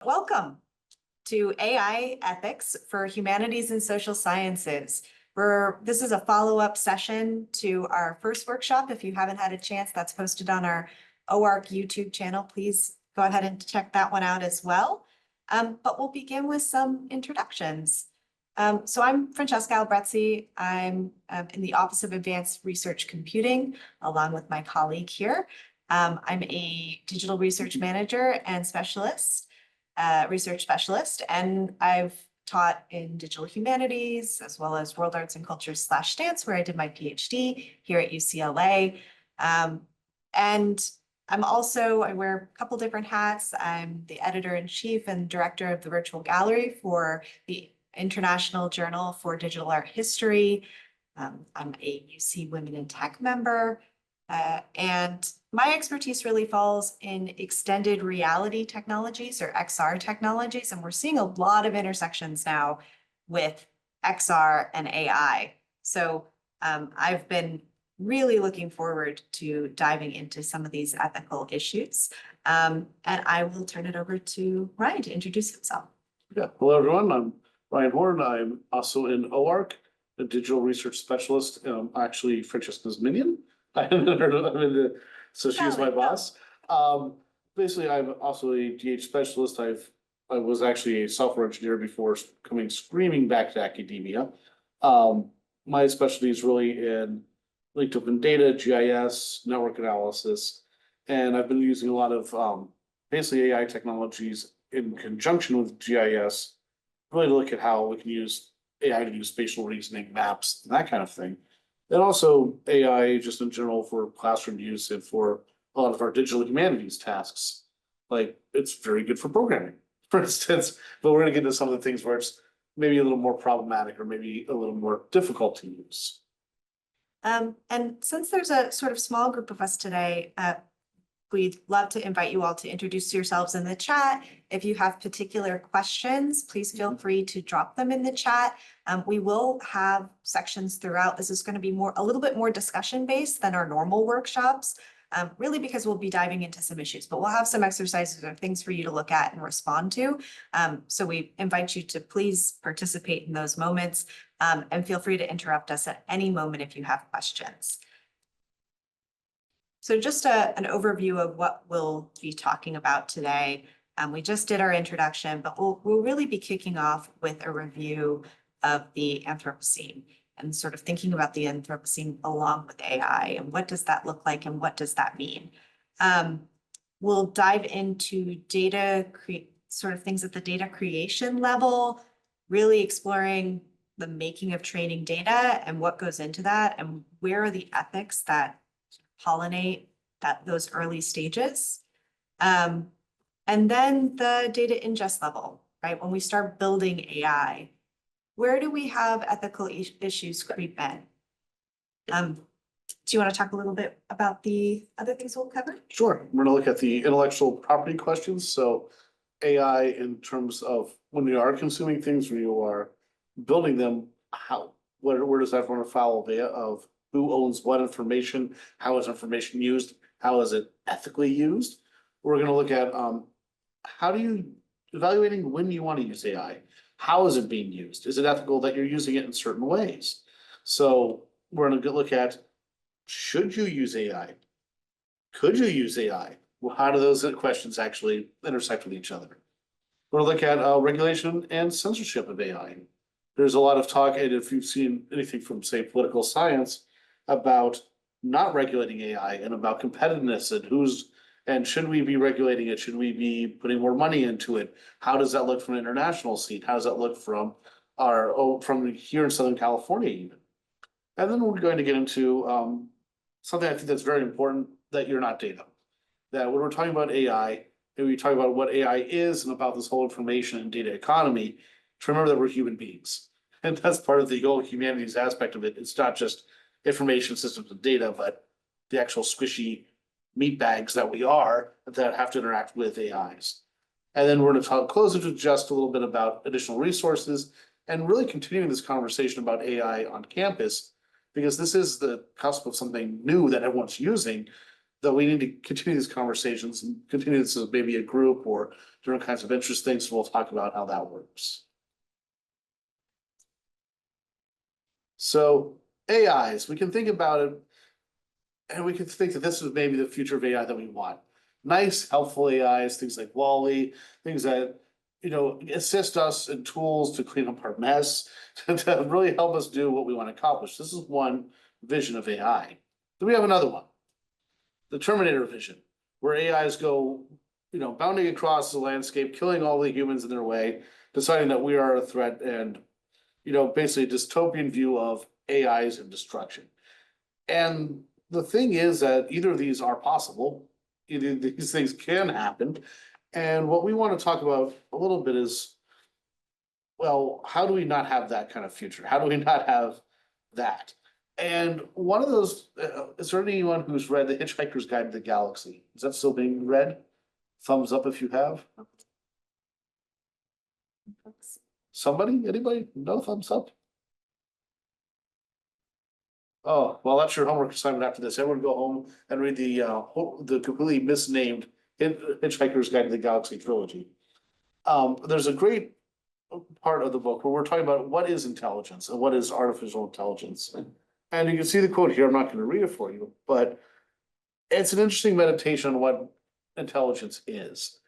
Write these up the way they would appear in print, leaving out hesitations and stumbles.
Welcome to AI Ethics for Humanities and Social Sciences. This is a follow-up session to our first workshop. If you haven't had a chance, that's posted on our OARC YouTube channel. Please go ahead and check that one out as well. But we'll begin with some introductions. So I'm Francesca Albrezzi. I'm in the Office of Advanced Research Computing, along with my colleague here. I'm a digital research manager and research specialist, and I've taught in digital humanities as well as world arts and cultures / dance, where I did my PhD here at UCLA. And I wear a couple different hats. I'm the editor-in-chief and director of the virtual gallery for the International Journal for Digital Art History. I'm a UC Women in Tech member. And my expertise really falls in extended reality technologies, or XR technologies, and we're seeing a lot of intersections now with XR and AI. So I've been really looking forward to diving into some of these ethical issues. And I will turn it over to Ryan to introduce himself. Yeah, hello everyone. I'm Ryan Horn. I'm also in OARC, a digital research specialist. Actually, Francesca's minion. So she was my boss. Basically, I'm also a DH specialist. I was actually a software engineer before coming screaming back to academia. My specialty is really in linked open data, GIS, network analysis, and I've been using a lot of basically AI technologies in conjunction with GIS, really to look at how we can use AI to do spatial reasoning, maps, and that kind of thing. And also AI just in general for classroom use and for a lot of our digital humanities tasks. Like it's very good for programming, for instance, but we're gonna get into some of the things where it's maybe a little more problematic or maybe a little more difficult to use. And since there's a sort of small group of us today, we'd love to invite you all to introduce yourselves in the chat. If you have particular questions, please feel free to drop them in the chat. We will have sections throughout. This is going to be a little bit more discussion based than our normal workshops, really because we'll be diving into some issues, but we'll have some exercises or things for you to look at and respond to. So we invite you to please participate in those moments, and feel free to interrupt us at any moment if you have questions. So just an overview of what we'll be talking about today. We just did our introduction, but we'll really be kicking off with a review of the Anthropocene and sort of thinking about the Anthropocene along with AI and what does that look like and what does that mean. We'll dive into sort of things at the data creation level, really exploring the making of training data and what goes into that and where are the ethics that pollinate those early stages. And then the data ingest level, right? When we start building AI, where do we have ethical issues creep in? Do you want to talk a little bit about the other things we'll cover? Sure. We're gonna look at the intellectual property questions. So AI in terms of when you are consuming things, when you are building them, where does that run afoul of who owns what information, how is information used, how is it ethically used? We're going to look at how do you evaluating when you want to use AI, how is it being used? Is it ethical that you're using it in certain ways? So we're going to look at, should you use AI? Could you use AI? Well, how do those questions actually intersect with each other? We're going to look at regulation and censorship of AI. There's a lot of talk, and if you've seen anything from, say, political science, about not regulating AI and about competitiveness and should we be regulating it? Should we be putting more money into it? How does that look from an international scene? How does that look from from here in Southern California even? And then we're going to get into something I think that's very important, that you're not data. That when we're talking about AI, and we talk about what AI is and about this whole information and data economy, to remember that we're human beings. And that's part of the whole humanities aspect of it. It's not just information systems and data, but the actual squishy meat bags that we are that have to interact with AIs. And then we're going to close it with just a little bit about additional resources and really continuing this conversation about AI on campus, because this is the cusp of something new that everyone's using. that we need to continue these conversations and continue this as maybe a group or different kinds of interest things. So we'll talk about how that works. So AIs, we can think about it, and we can think that this is maybe the future of AI that we want. Nice, helpful AIs, things like Wall-E, things that, assist us in tools to clean up our mess, to really help us do what we want to accomplish. This is one vision of AI. Then we have another one, the Terminator vision, where AIs go, bounding across the landscape, killing all the humans in their way, deciding that we are a threat, and, basically a dystopian view of AIs and destruction. And the thing is that either of these are possible, either these things can happen. And what we want to talk about a little bit is, well, how do we not have that kind of future? How do we not have that? And one of those, is there anyone who's read The Hitchhiker's Guide to the Galaxy? Is that still being read? Thumbs up if you have. Somebody, anybody? No thumbs up? Oh, well, that's your homework assignment after this. Everyone go home and read the completely misnamed Hitchhiker's Guide to the Galaxy trilogy. There's a great part of the book where we're talking about what is intelligence and what is artificial intelligence. And you can see the quote here. I'm not going to read it for you, but it's an interesting meditation on what intelligence is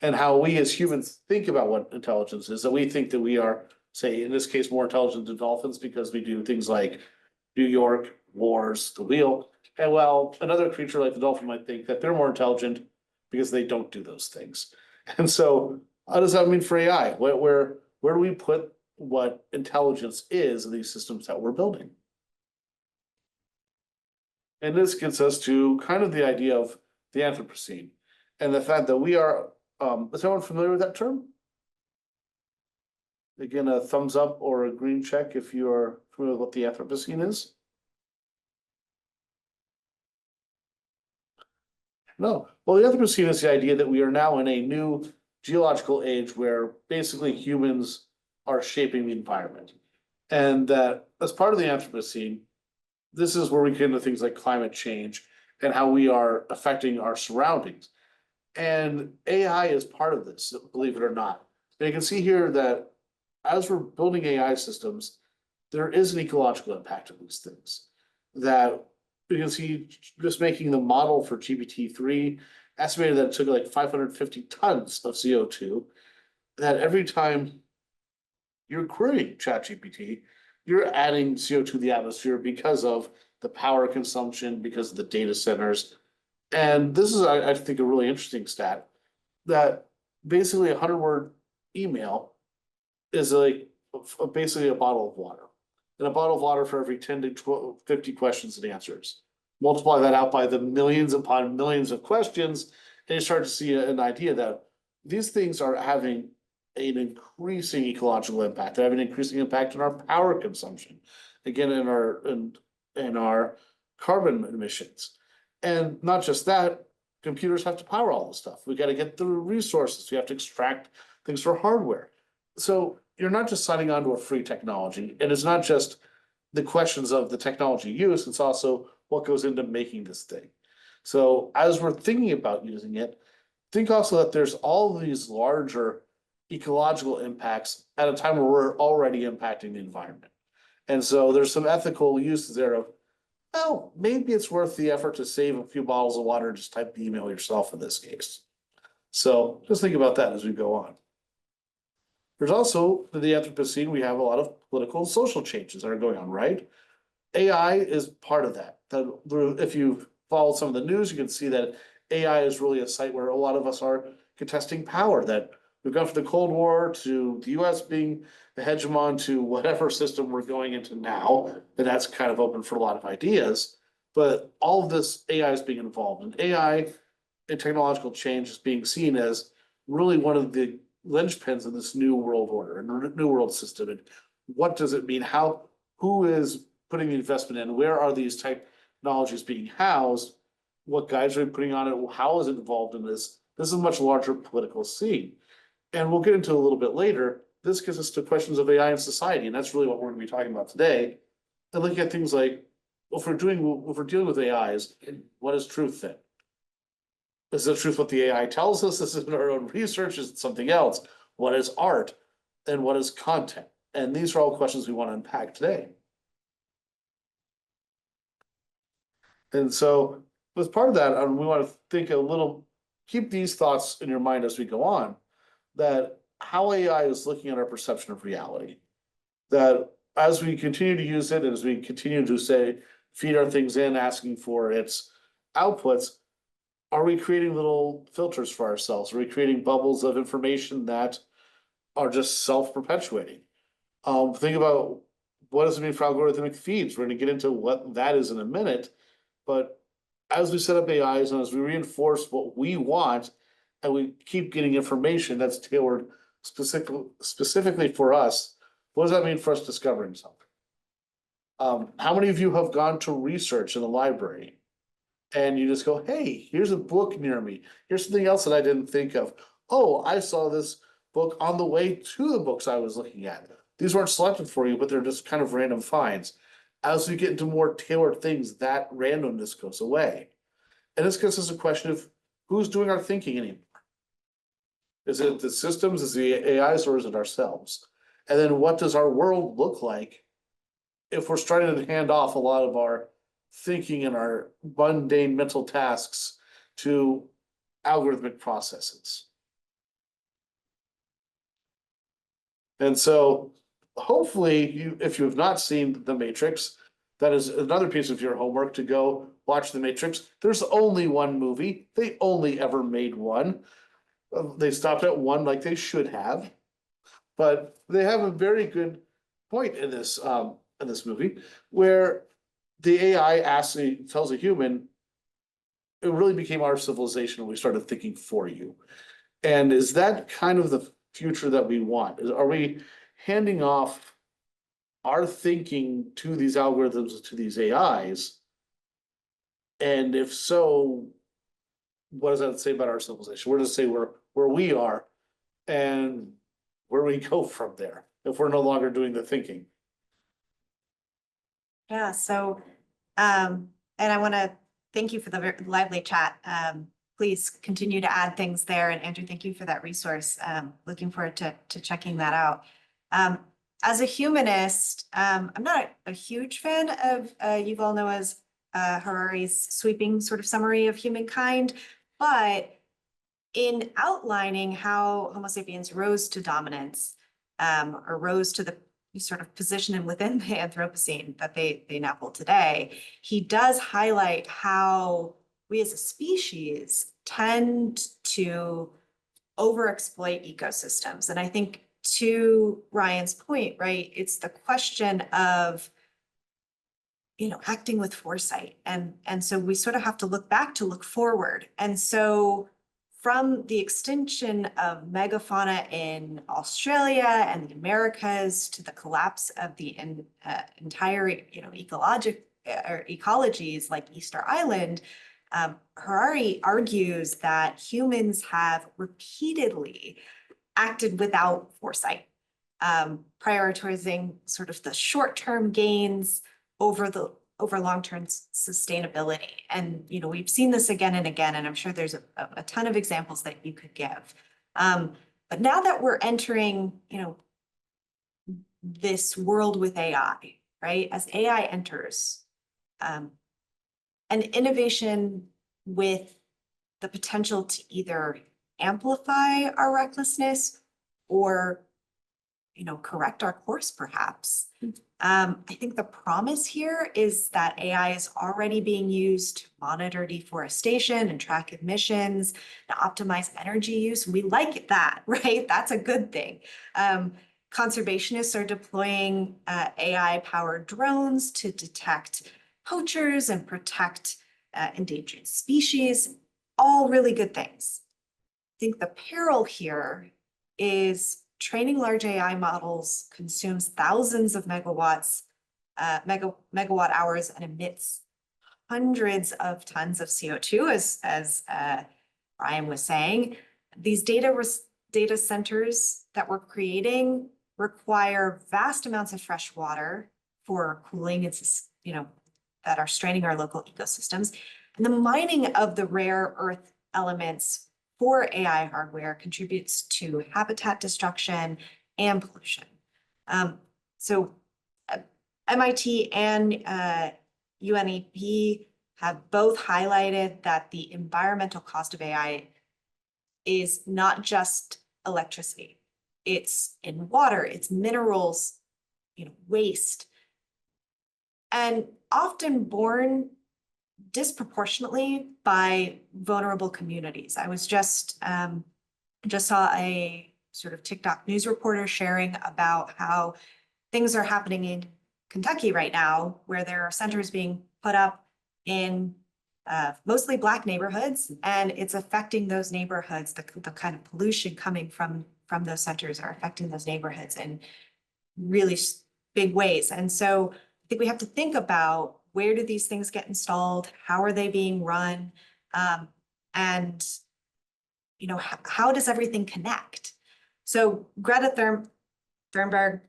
and how we as humans think about what intelligence is. That we think that we are, say, in this case, more intelligent than dolphins because we do things like New York, wars, the wheel. And well, another creature like the dolphin might think that they're more intelligent because they don't do those things. And so how does that mean for AI? Where do we put what intelligence is in these systems that we're building? And this gets us to kind of the idea of the Anthropocene and the fact that we are, is anyone familiar with that term? Again, a thumbs up or a green check if you are familiar with what the Anthropocene is. No. Well, the Anthropocene is the idea that we are now in a new geological age where basically humans are shaping the environment. And that as part of the Anthropocene, this is where we get into things like climate change and how we are affecting our surroundings. And AI is part of this, believe it or not. And you can see here that as we're building AI systems, there is an ecological impact of these things. That you can see just making the model for GPT-3 estimated that it took like 550 tons of CO2. That every time you're querying ChatGPT, you're adding CO2 to the atmosphere because of the power consumption, because of the data centers. And this is, I think, a really interesting stat that basically a 100-word email is like basically a bottle of water. And a bottle of water for every 10 to 50 questions and answers. Multiply that out by the millions upon millions of questions, and you start to see an idea that these things are having an increasing ecological impact. They're having an increasing impact on our power consumption, again, in our carbon emissions. And not just that, computers have to power all this stuff. We got to get the resources. We have to extract things for hardware. So you're not just signing on to a free technology, and it's not just the questions of the technology use, it's also what goes into making this thing. So as we're thinking about using it, think also that there's all of these larger ecological impacts at a time where we're already impacting the environment. And so there's some ethical uses there of, well, maybe it's worth the effort to save a few bottles of water, just type the email yourself in this case. So just think about that as we go on. There's also the Anthropocene, we have a lot of political and social changes that are going on, right? AI is part of that. If you've followed some of the news, you can see that AI is really a site where a lot of us are contesting power, that we've gone from the Cold War to the US being the hegemon to whatever system we're going into now, and that's kind of open for a lot of ideas. But all of this AI is being involved, and AI and technological change is being seen as really one of the linchpins of this new world order and new world system. And what does it mean? Who is putting the investment in? Where are these technologies being housed? What guides are we putting on it? How is it involved in this? This is a much larger political scene. And we'll get into a little bit later. This gets us to questions of AI in society. And that's really what we're going to be talking about today. And looking at things like, if we're dealing with AIs, what is truth then? Is the truth what the AI tells us? Is it our own research? Is it something else? What is art? And what is content? And these are all questions we want to unpack today. And so, as part of that, we want to think a little, keep these thoughts in your mind as we go on, that how AI is looking at our perception of reality. That as we continue to use it, as we continue to say, feed our things in, asking for its outputs, are we creating little filters for ourselves? Are we creating bubbles of information that are just self-perpetuating? Think about what does it mean for algorithmic feeds? We're going to get into what that is in a minute. But as we set up AIs and as we reinforce what we want, and we keep getting information that's tailored specifically for us, what does that mean for us discovering something? How many of you have gone to research in the library and you just go, hey, here's a book near me. Here's something else that I didn't think of. Oh, I saw this book on the way to the books I was looking at. These weren't selected for you, but they're just kind of random finds. As we get into more tailored things, that randomness goes away. And this gets us a question of who's doing our thinking anymore? Is it the systems, is it the AIs, or is it ourselves? And then what does our world look like if we're starting to hand off a lot of our thinking and our mundane mental tasks to algorithmic processes? And so hopefully you, if you have not seen The Matrix, that is another piece of your homework to go watch The Matrix. There's only one movie. They only ever made one. They stopped at one like they should have. But they have a very good point in this movie where the AI tells a human, it really became our civilization when we started thinking for you. And is that kind of the future that we want? Are we handing off our thinking to these algorithms, to these AIs? And if so, what does that say about our civilization? Where does it say where we are and where we go from there if we're no longer doing the thinking? Yeah, so, and I want to thank you for the very lively chat. Please continue to add things there. And Andrew, thank you for that resource. Looking forward to checking that out. As a humanist, I'm not a huge fan of Yuval Noah's Harari's sweeping sort of summary of humankind, but in outlining how Homo sapiens rose to dominance, or rose to the sort of position within the Anthropocene that they now hold today, he does highlight how we as a species tend to overexploit ecosystems. And I think to Ryan's point, right, it's the question of, you know, acting with foresight. And so we sort of have to look back to look forward. And so from the extinction of megafauna in Australia and the Americas to the collapse of the entire, you know, ecologies like Easter Island, Harari argues that humans have repeatedly acted without foresight, prioritizing sort of the short-term gains over long-term sustainability. And, you know, we've seen this again and again, and I'm sure there's a ton of examples that you could give. But now that we're entering, you know, this world with AI, right? As AI enters, an innovation with the potential to either amplify our recklessness or, you know, correct our course perhaps. I think the promise here is that AI is already being used to monitor deforestation and track emissions, to optimize energy use. We like that, right? That's a good thing. Conservationists are deploying AI-powered drones to detect poachers and protect endangered species, all really good things. I think the peril here is training large AI models consumes thousands of megawatt hours and emits hundreds of tons of CO2, as Ryan was saying. These data centers that we're creating require vast amounts of fresh water for cooling. It's, you know, that are straining our local ecosystems. And the mining of the rare earth elements for AI hardware contributes to habitat destruction and pollution. So MIT and UNEP have both highlighted that the environmental cost of AI is not just electricity. It's in water, it's minerals, waste, and often borne disproportionately by vulnerable communities. I was just saw a sort of TikTok news reporter sharing about how things are happening in Kentucky right now, where there are centers being put up in mostly Black neighborhoods, and it's affecting those neighborhoods. The kind of pollution coming from those centers are affecting those neighborhoods in really big ways. And so I think we have to think about, where do these things get installed? How are they being run? And how does everything connect? So Greta Thunberg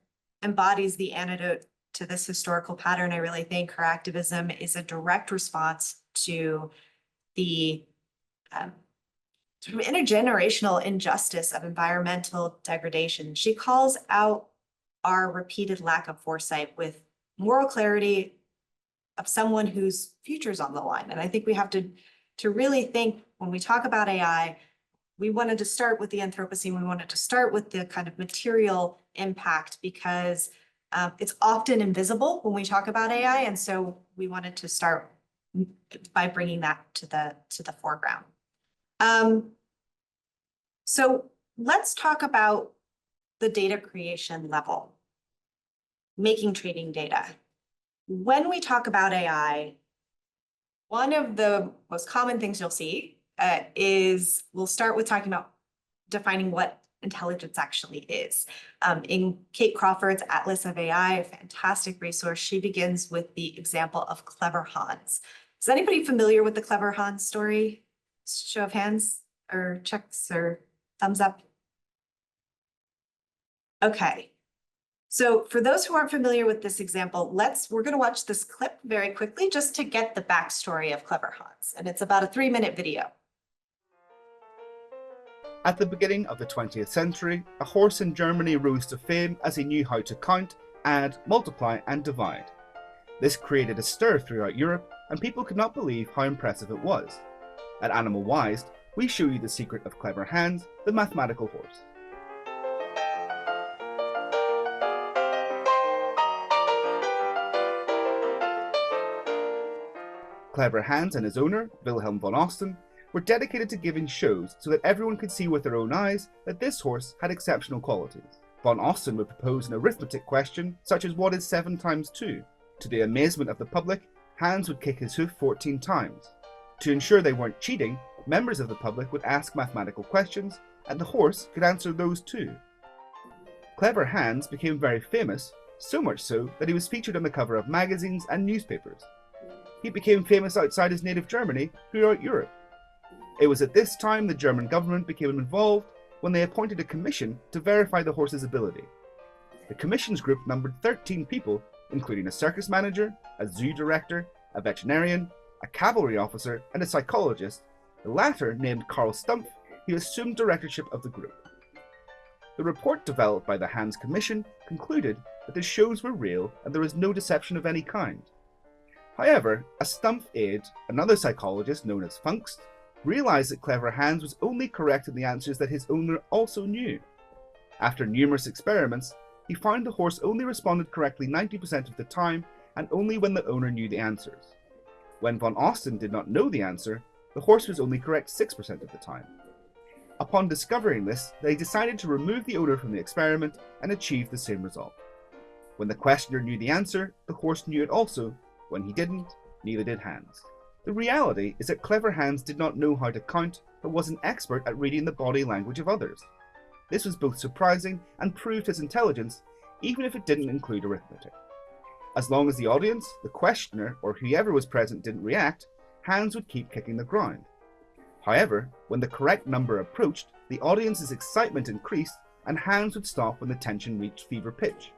embodies the antidote to this historical pattern. I really think her activism is a direct response to the sort of intergenerational injustice of environmental degradation. She calls out our repeated lack of foresight with moral clarity of someone whose future's on the line. And I think we have to really think, when we talk about AI, we wanted to start with the Anthropocene. We wanted to start with the kind of material impact, because it's often invisible when we talk about AI. And so we wanted to start by bringing that to the foreground. So let's talk about the data creation level, making training data. When we talk about AI, one of the most common things you'll see is, we'll start with talking about defining what intelligence actually is. In Kate Crawford's Atlas of AI, a fantastic resource, she begins with the example of Clever Hans. Is anybody familiar with the Clever Hans story? Show of hands or checks or thumbs up. Okay. So for those who aren't familiar with this example, we're going to watch this clip very quickly just to get the backstory of Clever Hans. And it's about a 3-minute video. At the beginning of the 20th century, a horse in Germany rose to fame as he knew how to count, add, multiply, and divide. This created a stir throughout Europe, and people could not believe how impressive it was. At Animal Wised, we show you the secret of Clever Hans, the mathematical horse. Clever Hans and his owner, Wilhelm von Osten, were dedicated to giving shows so that everyone could see with their own eyes that this horse had exceptional qualities. Von Osten would propose an arithmetic question such as, what is 7 times 2? To the amazement of the public, Hans would kick his hoof 14 times. To ensure they weren't cheating, members of the public would ask mathematical questions, and the horse could answer those too. Clever Hans became very famous, so much so that he was featured on the cover of magazines and newspapers. He became famous outside his native Germany throughout Europe. It was at this time the German government became involved when they appointed a commission to verify the horse's ability. The commission's group numbered 13 people, including a circus manager, a zoo director, a veterinarian, a cavalry officer, and a psychologist, the latter named Karl Stumpf, who assumed directorship of the group. The report developed by the Hans Commission concluded that the shows were real and there was no deception of any kind. However, a Stumpf aide, another psychologist known as Funkst, realized that Clever Hans was only correct in the answers that his owner also knew. After numerous experiments, he found the horse only responded correctly 90% of the time, and only when the owner knew the answers. When von Osten did not know the answer, the horse was only correct 6% of the time. Upon discovering this, they decided to remove the owner from the experiment and achieve the same result. When the questioner knew the answer, the horse knew it also. When he didn't, neither did Hans. The reality is that Clever Hans did not know how to count, but was an expert at reading the body language of others. This was both surprising and proved his intelligence, even if it didn't include arithmetic. As long as the audience, the questioner, or whoever was present didn't react, Hans would keep kicking the ground. However, when the correct number approached, the audience's excitement increased, and Hans would stop when the tension reached fever pitch.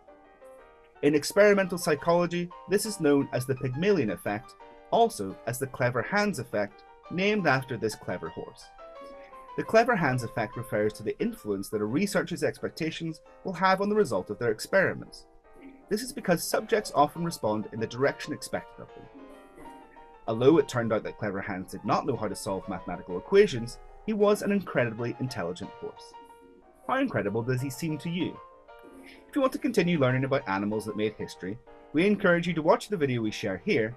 In experimental psychology, this is known as the Pygmalion effect, also as the Clever Hans effect, named after this clever horse. The clever hands effect refers to the influence that a researcher's expectations will have on the result of their experiments. This is because subjects often respond in the direction expected of them. Although it turned out that Clever Hans did not know how to solve mathematical equations, he was an incredibly intelligent horse. How incredible does he seem to you? If you want to continue learning about animals that made history, we encourage you to watch the video we share here.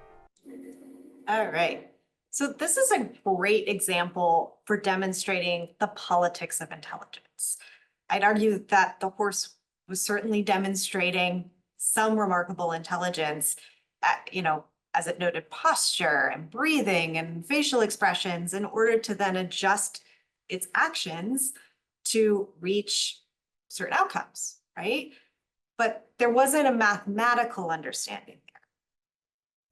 All right. So this is a great example for demonstrating the politics of intelligence. I'd argue that the horse was certainly demonstrating some remarkable intelligence, as it noted posture and breathing and facial expressions in order to then adjust its actions to reach certain outcomes, right? But there wasn't a mathematical understanding there.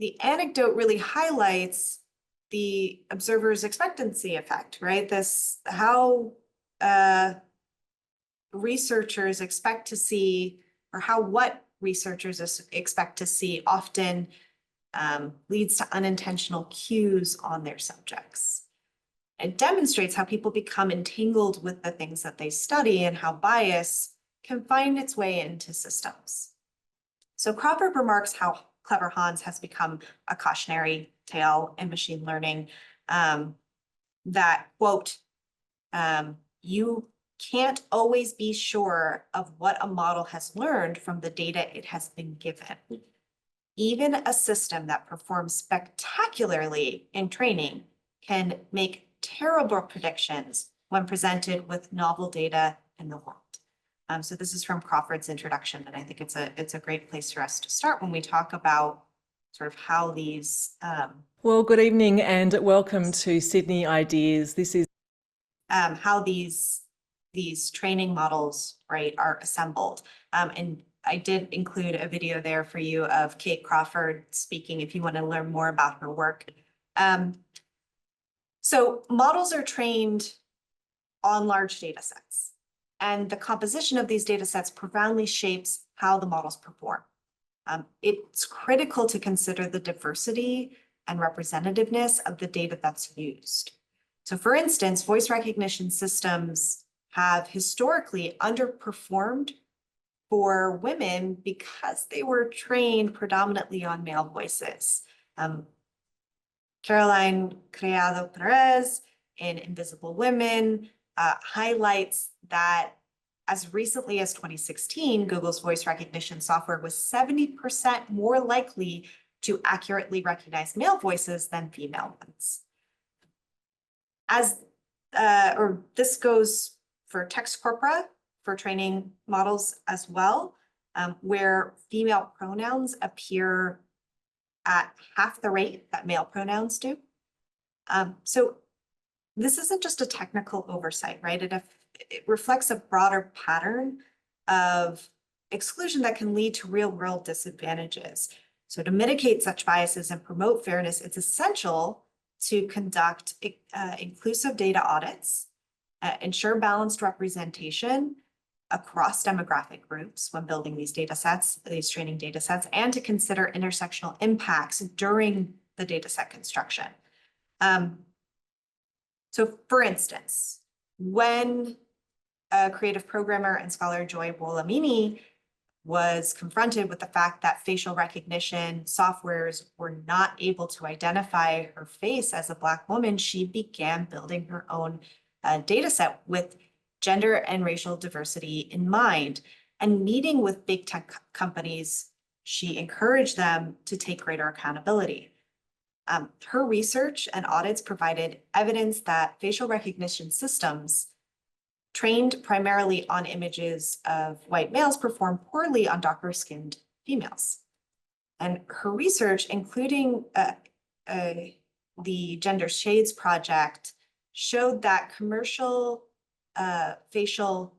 The anecdote really highlights the observer's expectancy effect, right? How researchers expect to see, or what researchers expect to see often leads to unintentional cues on their subjects. It demonstrates how people become entangled with the things that they study and how bias can find its way into systems. So Crawford remarks how Clever Hans has become a cautionary tale in machine learning, that, quote, you can't always be sure of what a model has learned from the data it has been given. Even a system that performs spectacularly in training can make terrible predictions when presented with novel data in the world. So this is from Crawford's introduction, and I think it's a great place for us to start when we talk about sort of how these well, good evening and welcome to Sydney Ideas. This is how these training models, right, are assembled. And I did include a video there for you of Kate Crawford speaking if you want to learn more about her work. So models are trained on large data sets, and the composition of these data sets profoundly shapes how the models perform. It's critical to consider the diversity and representativeness of the data that's used. So for instance, voice recognition systems have historically underperformed for women because they were trained predominantly on male voices. Caroline Criado Perez in Invisible Women highlights that as recently as 2016, Google's voice recognition software was 70% more likely to accurately recognize male voices than female ones. This goes for text corpora, for training models as well, where female pronouns appear at half the rate that male pronouns do. So this isn't just a technical oversight, right? It reflects a broader pattern of exclusion that can lead to real-world disadvantages. So to mitigate such biases and promote fairness, it's essential to conduct inclusive data audits, ensure balanced representation across demographic groups when building these data sets, these training data sets, and to consider intersectional impacts during the data set construction. So for instance, when a creative programmer and scholar Joy Wolamini was confronted with the fact that facial recognition softwares were not able to identify her face as a Black woman, she began building her own data set with gender and racial diversity in mind. And meeting with big tech companies, she encouraged them to take greater accountability. Her research and audits provided evidence that facial recognition systems trained primarily on images of white males perform poorly on darker-skinned females. And her research, including the Gender Shades Project, showed that commercial facial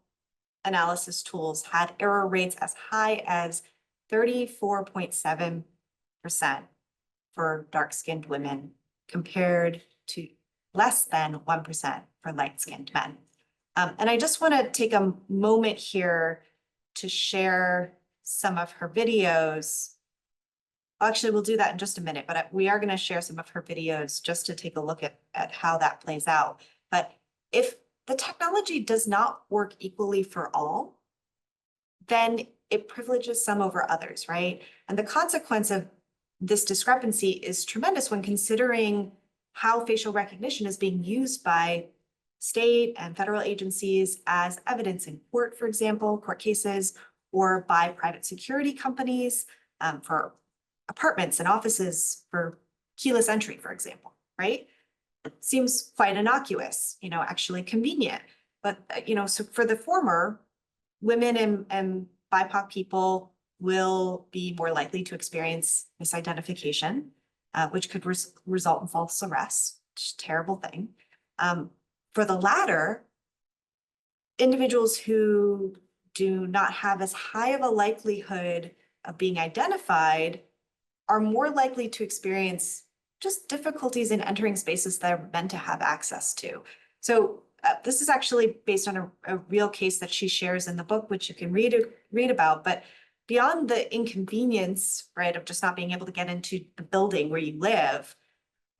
analysis tools had error rates as high as 34.7% for dark-skinned women, compared to less than 1% for light-skinned men. And I just want to take a moment here to share some of her videos. Actually, we'll do that in just a minute, but we are going to share some of her videos just to take a look at how that plays out. But if the technology does not work equally for all, then it privileges some over others, right? And the consequence of this discrepancy is tremendous when considering how facial recognition is being used by state and federal agencies as evidence in court, for example, court cases, or by private security companies for apartments and offices for keyless entry, for example, right? Seems quite innocuous, actually convenient. But, so for the former, women and BIPOC people will be more likely to experience misidentification, which could result in false arrests, which is a terrible thing. For the latter, individuals who do not have as high of a likelihood of being identified are more likely to experience just difficulties in entering spaces that are meant to have access to. So this is actually based on a real case that she shares in the book, which you can read about. But beyond the inconvenience, right, of just not being able to get into the building where you live,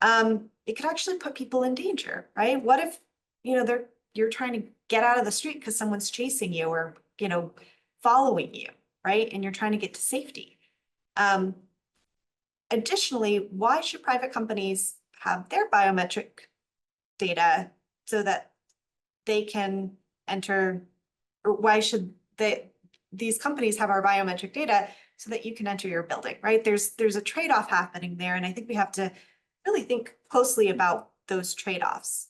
it could actually put people in danger, right? What if, you're trying to get out of the street because someone's chasing you or, following you, right? And you're trying to get to safety. Additionally, why should private companies have their biometric data so that they can enter, or why should these companies have our biometric data so that you can enter your building, right? There's a trade-off happening there, and I think we have to really think closely about those trade-offs.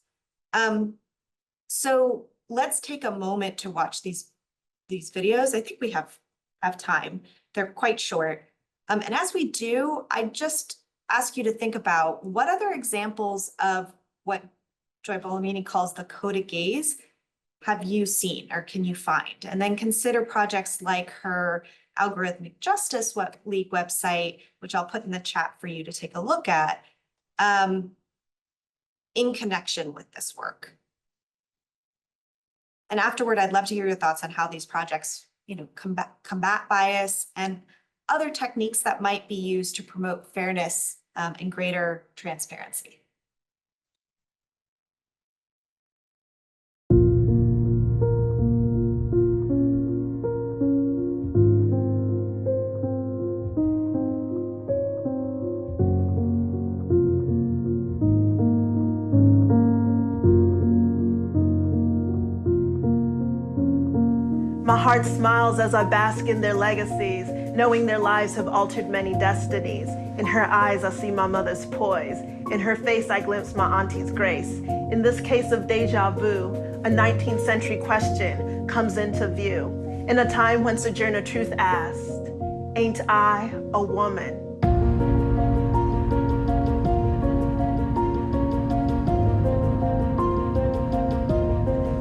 So let's take a moment to watch these videos. I think we have time. They're quite short. And as we do, I just ask you to think about what other examples of what Joy Buolamwini calls the coded gaze have you seen or can you find? And then consider projects like her Algorithmic Justice League website, which I'll put in the chat for you to take a look at, in connection with this work. And afterward, I'd love to hear your thoughts on how these projects, combat bias and other techniques that might be used to promote fairness and greater transparency. My heart smiles as I bask in their legacies, knowing their lives have altered many destinies. In her eyes, I see my mother's poise. In her face, I glimpse my auntie's grace. In this case of deja vu, a 19th century question comes into view. In a time when Sojourner Truth asked, "Ain't I a woman?"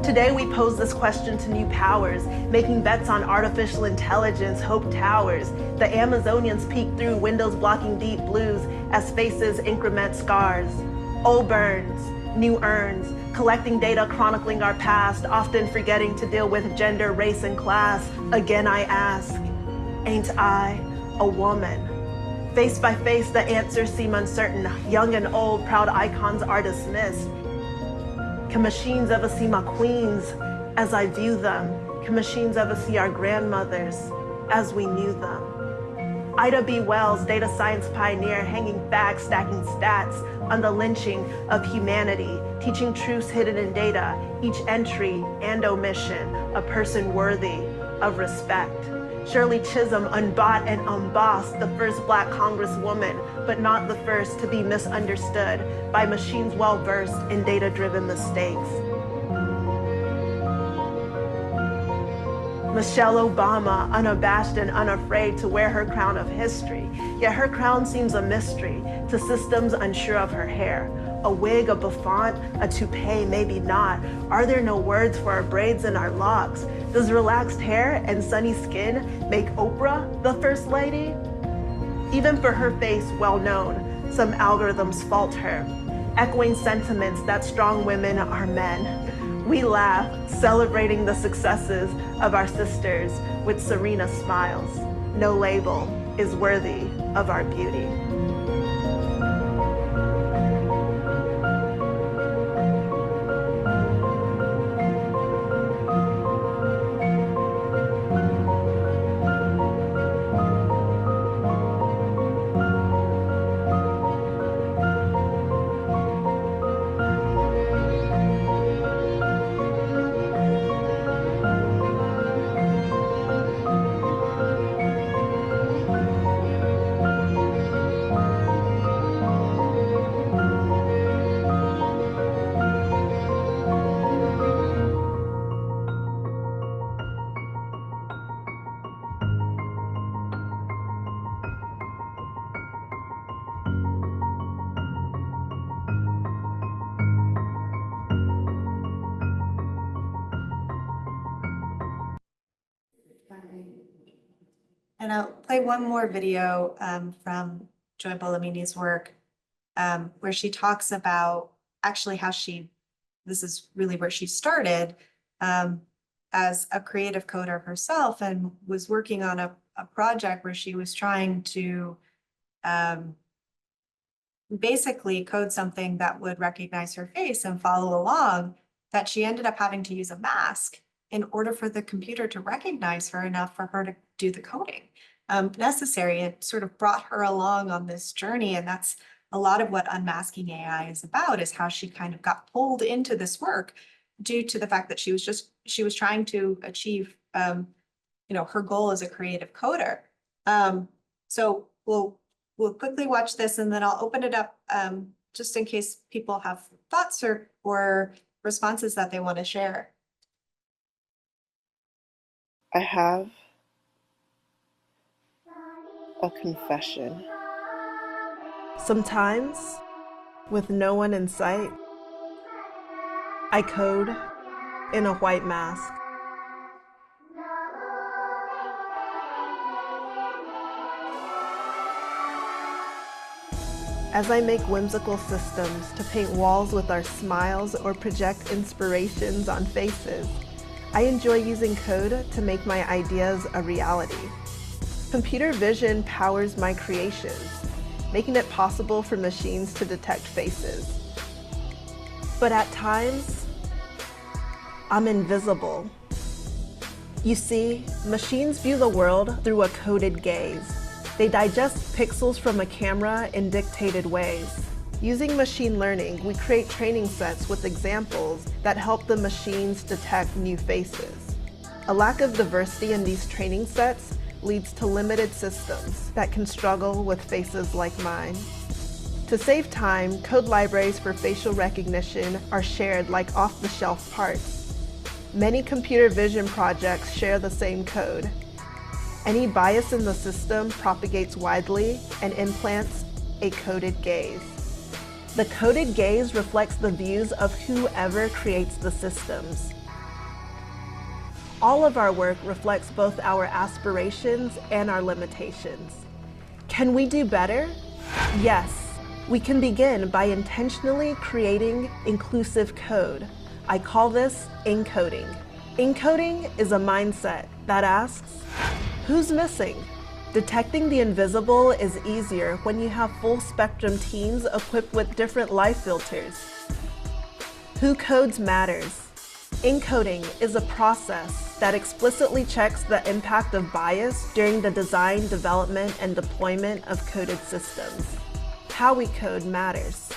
Today we pose this question to new powers, making bets on artificial intelligence, hope towers. The Amazonians peek through windows blocking deep blues as faces increment scars. Old burns, new urns, collecting data chronicling our past, often forgetting to deal with gender, race, and class. Again I ask, ain't I a woman? Face by face the answers seem uncertain. Young and old, proud icons are dismissed. Can machines ever see my queens as I view them? Can machines ever see our grandmothers as we knew them? Ida B. Wells, data science pioneer, hanging facts, stacking stats on the lynching of humanity, teaching truths hidden in data, each entry and omission, a person worthy of respect. Shirley Chisholm, unbought and unbossed, the first Black Congresswoman, but not the first to be misunderstood by machines well-versed in data-driven mistakes. Michelle Obama, unabashed and unafraid to wear her crown of history, yet her crown seems a mystery to systems unsure of her hair. A wig, a bouffant, a toupee, maybe not. Are there no words for our braids and our locks? Does relaxed hair and sunny skin make Oprah the first lady? Even for her face well known, some algorithms fault her, echoing sentiments that strong women are men. We laugh, celebrating the successes of our sisters with serena smiles. No label is worthy of our beauty. And I'll play one more video from Joy Bolamini's work where she talks about actually how this is really where she started as a creative coder herself, and was working on a project where she was trying to basically code something that would recognize her face and follow along, that she ended up having to use a mask in order for the computer to recognize her enough for her to do the coding necessary. It sort of brought her along on this journey, and that's a lot of what Unmasking AI is about, is how she kind of got pulled into this work due to the fact that she was trying to achieve her goal as a creative coder. So we'll quickly watch this, and then I'll open it up just in case people have thoughts or responses that they want to share. I have a confession. Sometimes, with no one in sight, I code in a white mask. As I make whimsical systems to paint walls with our smiles or project inspirations on faces, I enjoy using code to make my ideas a reality. Computer vision powers my creations, making it possible for machines to detect faces. But at times, I'm invisible. You see, machines view the world through a coded gaze. They digest pixels from a camera in dictated ways. Using machine learning, we create training sets with examples that help the machines detect new faces. A lack of diversity in these training sets leads to limited systems that can struggle with faces like mine. To save time, code libraries for facial recognition are shared like off-the-shelf parts. Many computer vision projects share the same code. Any bias in the system propagates widely and implants a coded gaze. The coded gaze reflects the views of whoever creates the systems. All of our work reflects both our aspirations and our limitations. Can we do better? Yes. We can begin by intentionally creating inclusive code. I call this encoding. Encoding is a mindset that asks, who's missing? Detecting the invisible is easier when you have full spectrum teams equipped with different life filters. Who codes matters. Encoding is a process that explicitly checks the impact of bias during the design, development, and deployment of coded systems. How we code matters.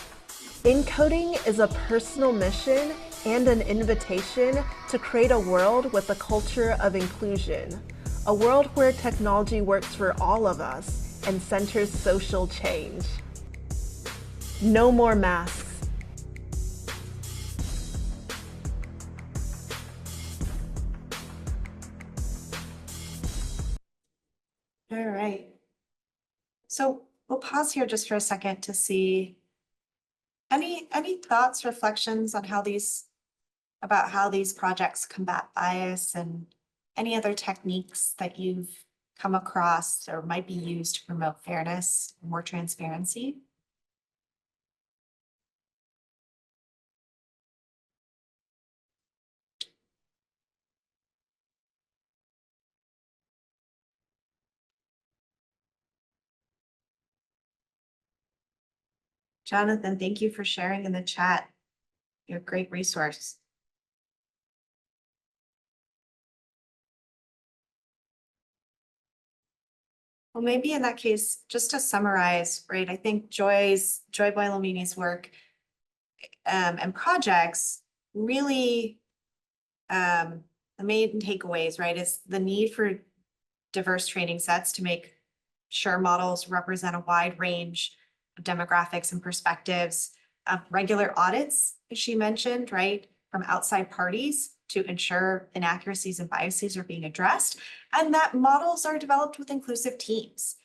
Encoding is a personal mission and an invitation to create a world with a culture of inclusion. A world where technology works for all of us and centers social change. No more masks. All right. So we'll pause here just for a second to see any thoughts, reflections on about how these projects combat bias, and any other techniques that you've come across or might be used to promote fairness and more transparency. Jonathan, thank you for sharing in the chat. You're a great resource. Well, maybe in that case, just to summarize, right, I think Joy Bolamini's work and projects really, the main takeaways, right, is the need for diverse training sets to make sure models represent a wide range of demographics and perspectives, regular audits, as she mentioned, right, from outside parties to ensure inaccuracies and biases are being addressed, and that models are developed with inclusive teams,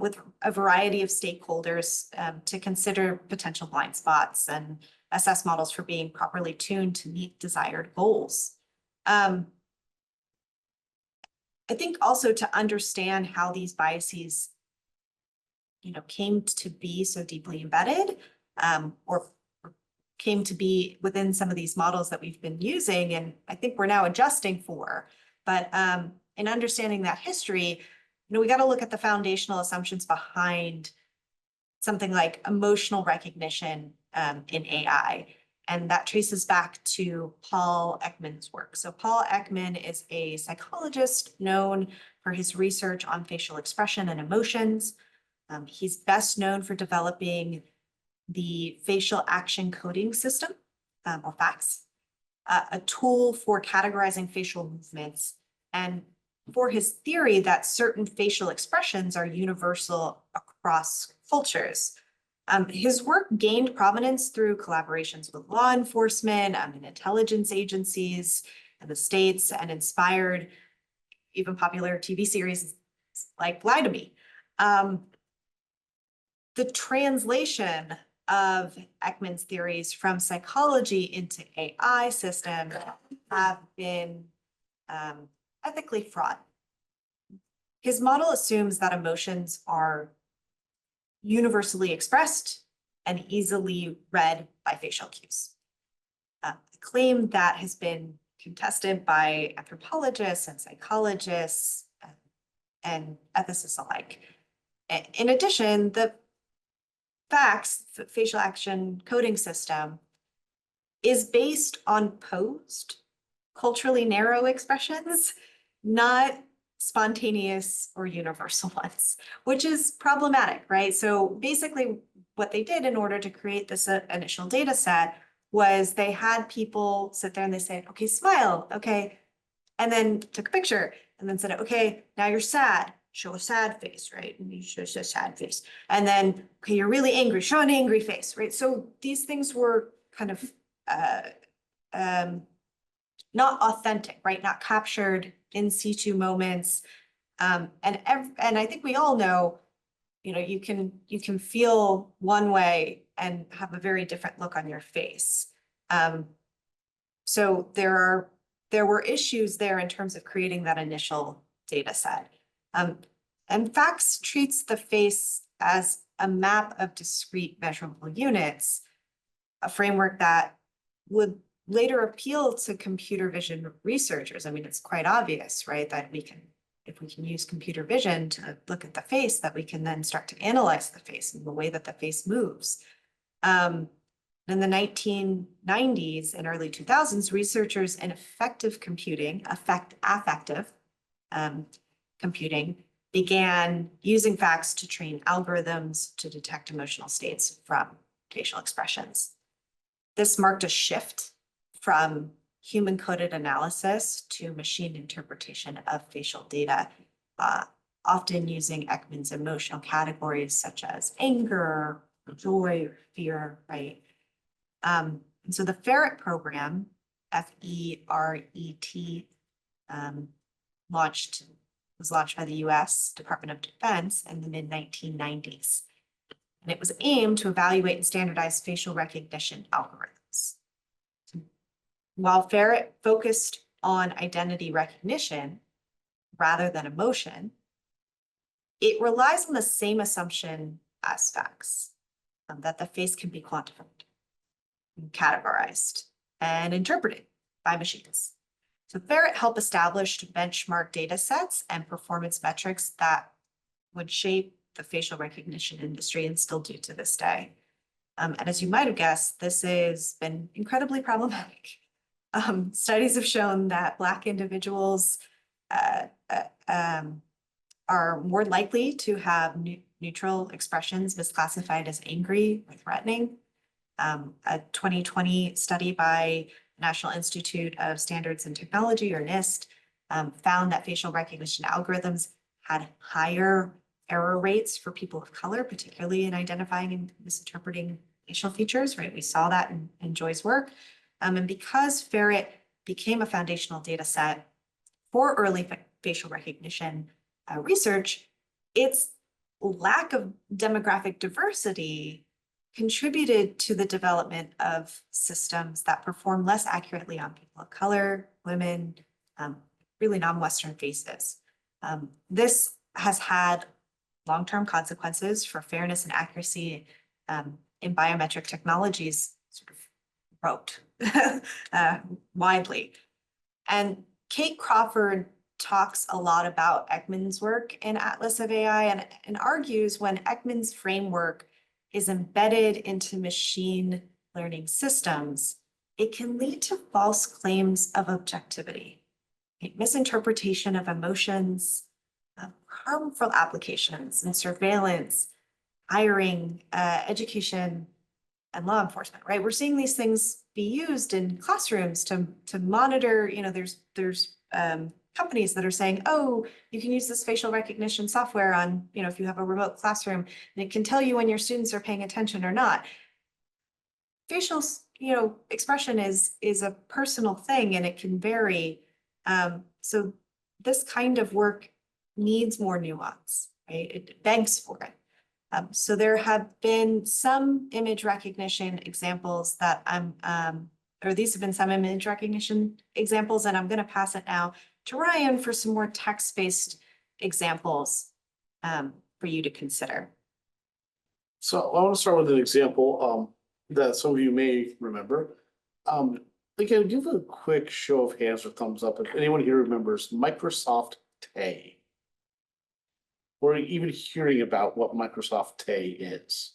with a variety of stakeholders to consider potential blind spots and assess models for being properly tuned to meet desired goals. I think also to understand how these biases, came to be so deeply embedded, or came to be within some of these models that we've been using, and I think we're now adjusting for. But in understanding that history, we got to look at the foundational assumptions behind something like emotional recognition in AI. And that traces back to Paul Ekman's work. So Paul Ekman is a psychologist known for his research on facial expression and emotions. He's best known for developing the facial action coding system, or FACS, a tool for categorizing facial movements, and for his theory that certain facial expressions are universal across cultures. His work gained prominence through collaborations with law enforcement and intelligence agencies in the States, and inspired even popular TV series like Lie to Me. The translation of Ekman's theories from psychology into AI systems have been ethically fraught. His model assumes that emotions are universally expressed and easily read by facial cues. A claim that has been contested by anthropologists and psychologists and ethicists alike. In addition, the FACS, facial action coding system, is based on posed, culturally narrow expressions, not spontaneous or universal ones, which is problematic, right? So basically what they did in order to create this initial data set was they had people sit there and they said, okay, smile, okay, and then took a picture and then said, okay, now you're sad, show a sad face, right? And you show a sad face. And then, okay, you're really angry, show an angry face, right? So these things were kind of not authentic, right? Not captured in situ moments. And I think we all know, you can feel one way and have a very different look on your face. So there were issues there in terms of creating that initial data set. And FACS treats the face as a map of discrete measurable units, a framework that would later appeal to computer vision researchers. I mean, it's quite obvious, right, that if we can use computer vision to look at the face, that we can then start to analyze the face and the way that the face moves. In the 1990s and early 2000s, researchers in affective computing began using FACS to train algorithms to detect emotional states from facial expressions. This marked a shift from human-coded analysis to machine interpretation of facial data, often using Ekman's emotional categories such as anger, joy, or fear, right? And so the FERRET program, FERET, was launched by the US Department of Defense in the mid-1990s. And it was aimed to evaluate and standardize facial recognition algorithms. While FERRET focused on identity recognition rather than emotion, it relies on the same assumption as FACS, that the face can be quantified, categorized, and interpreted by machines. So FERRET helped establish benchmark data sets and performance metrics that would shape the facial recognition industry and still do to this day. And as you might have guessed, this has been incredibly problematic. Studies have shown that Black individuals are more likely to have neutral expressions misclassified as angry or threatening. A 2020 study by National Institute of Standards and Technology, or NIST, found that facial recognition algorithms had higher error rates for people of color, particularly in identifying and misinterpreting facial features, right? We saw that in Joy's work. And because FERRET became a foundational data set for early facial recognition research, its lack of demographic diversity contributed to the development of systems that perform less accurately on people of color, women, really non-Western faces. This has had long-term consequences for fairness and accuracy in biometric technologies sort of wrote widely. And Kate Crawford talks a lot about Ekman's work in Atlas of AI and argues when Ekman's framework is embedded into machine learning systems, it can lead to false claims of objectivity, misinterpretation of emotions, harmful applications and surveillance, hiring, education, and law enforcement, right? We're seeing these things be used in classrooms to monitor, there's companies that are saying, oh, you can use this facial recognition software on, if you have a remote classroom, and it can tell you when your students are paying attention or not. Facial, expression is a personal thing and it can vary. So this kind of work needs more nuance, right? It begs for it. So there have been some image recognition examples that these have been some image recognition examples, and I'm going to pass it now to Ryan for some more text-based examples for you to consider. So I want to start with an example that some of you may remember. Again, give a quick show of hands or thumbs up if anyone here remembers Microsoft Tay. Or even hearing about what Microsoft Tay is.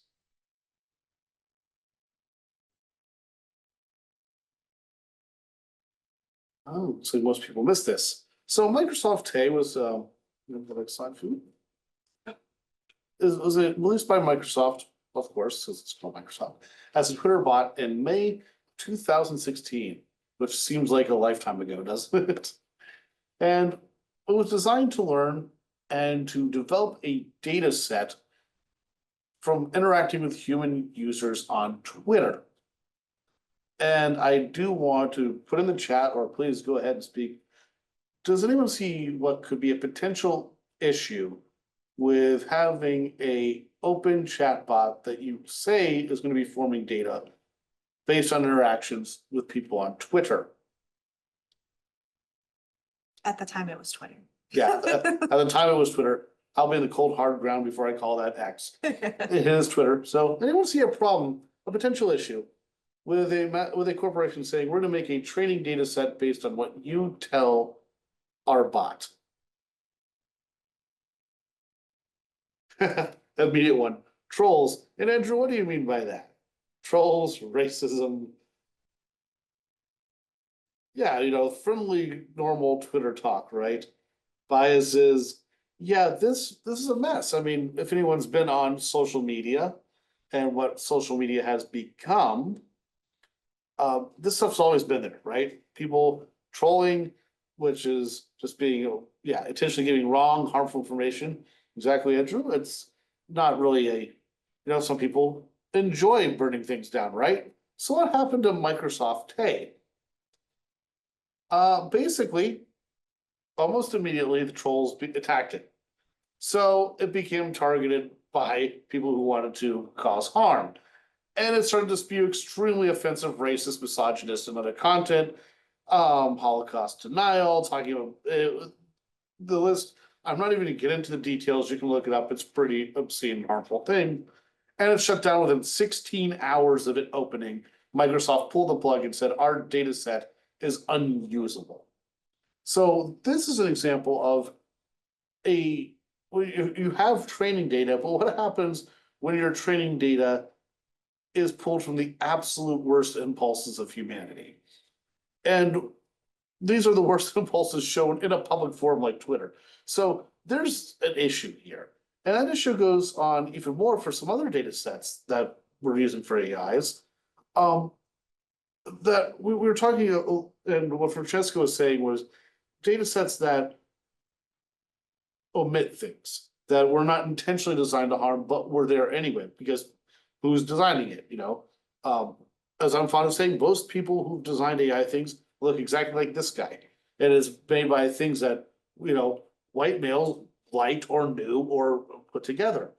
Oh, so most people missed this. So Microsoft Tay was, the next slide, food. Was it released by Microsoft, of course, because it's called Microsoft, as a Twitter bot in May 2016, which seems like a lifetime ago, doesn't it? And it was designed to learn and to develop a data set from interacting with human users on Twitter. And I do want to put in the chat, or please go ahead and speak. Does anyone see what could be a potential issue with having a open chat bot that you say is going to be forming data based on interactions with people on Twitter? At the time, it was Twitter. Yeah, at the time it was Twitter. I'll be in the cold hard ground before I call that X. It is Twitter. So anyone see a problem, a potential issue with a corporation saying we're going to make a training data set based on what you tell our bot? Immediate one. Trolls. And Andrew, what do you mean by that? Trolls, racism. Yeah, friendly, normal Twitter talk, right? Biases. Yeah, this is a mess. I mean, if anyone's been on social media and what social media has become, this stuff's always been there, right? People trolling, which is just being, intentionally giving wrong, harmful information. Exactly, Andrew. It's not really some people enjoy burning things down, right? So what happened to Microsoft Tay? Basically, almost immediately, the trolls attacked it. So it became targeted by people who wanted to cause harm. And it started to spew extremely offensive, racist, misogynist, and other content, Holocaust denial, talking about the list. I'm not even going to get into the details. You can look it up. It's pretty obscene and harmful thing. And it shut down within 16 hours of it opening. Microsoft pulled the plug and said, our data set is unusable. So this is an example of you have training data, but what happens when your training data is pulled from the absolute worst impulses of humanity? And these are the worst impulses shown in a public forum like Twitter. So there's an issue here. And that issue goes on even more for some other data sets that we're using for AIs. That we were talking, and what Francesco was saying was data sets that omit things that were not intentionally designed to harm, but were there anyway, because who's designing it, As I'm fond of saying, most people who've designed AI things look exactly like this guy. And it's made by things that, white males liked or knew or put together.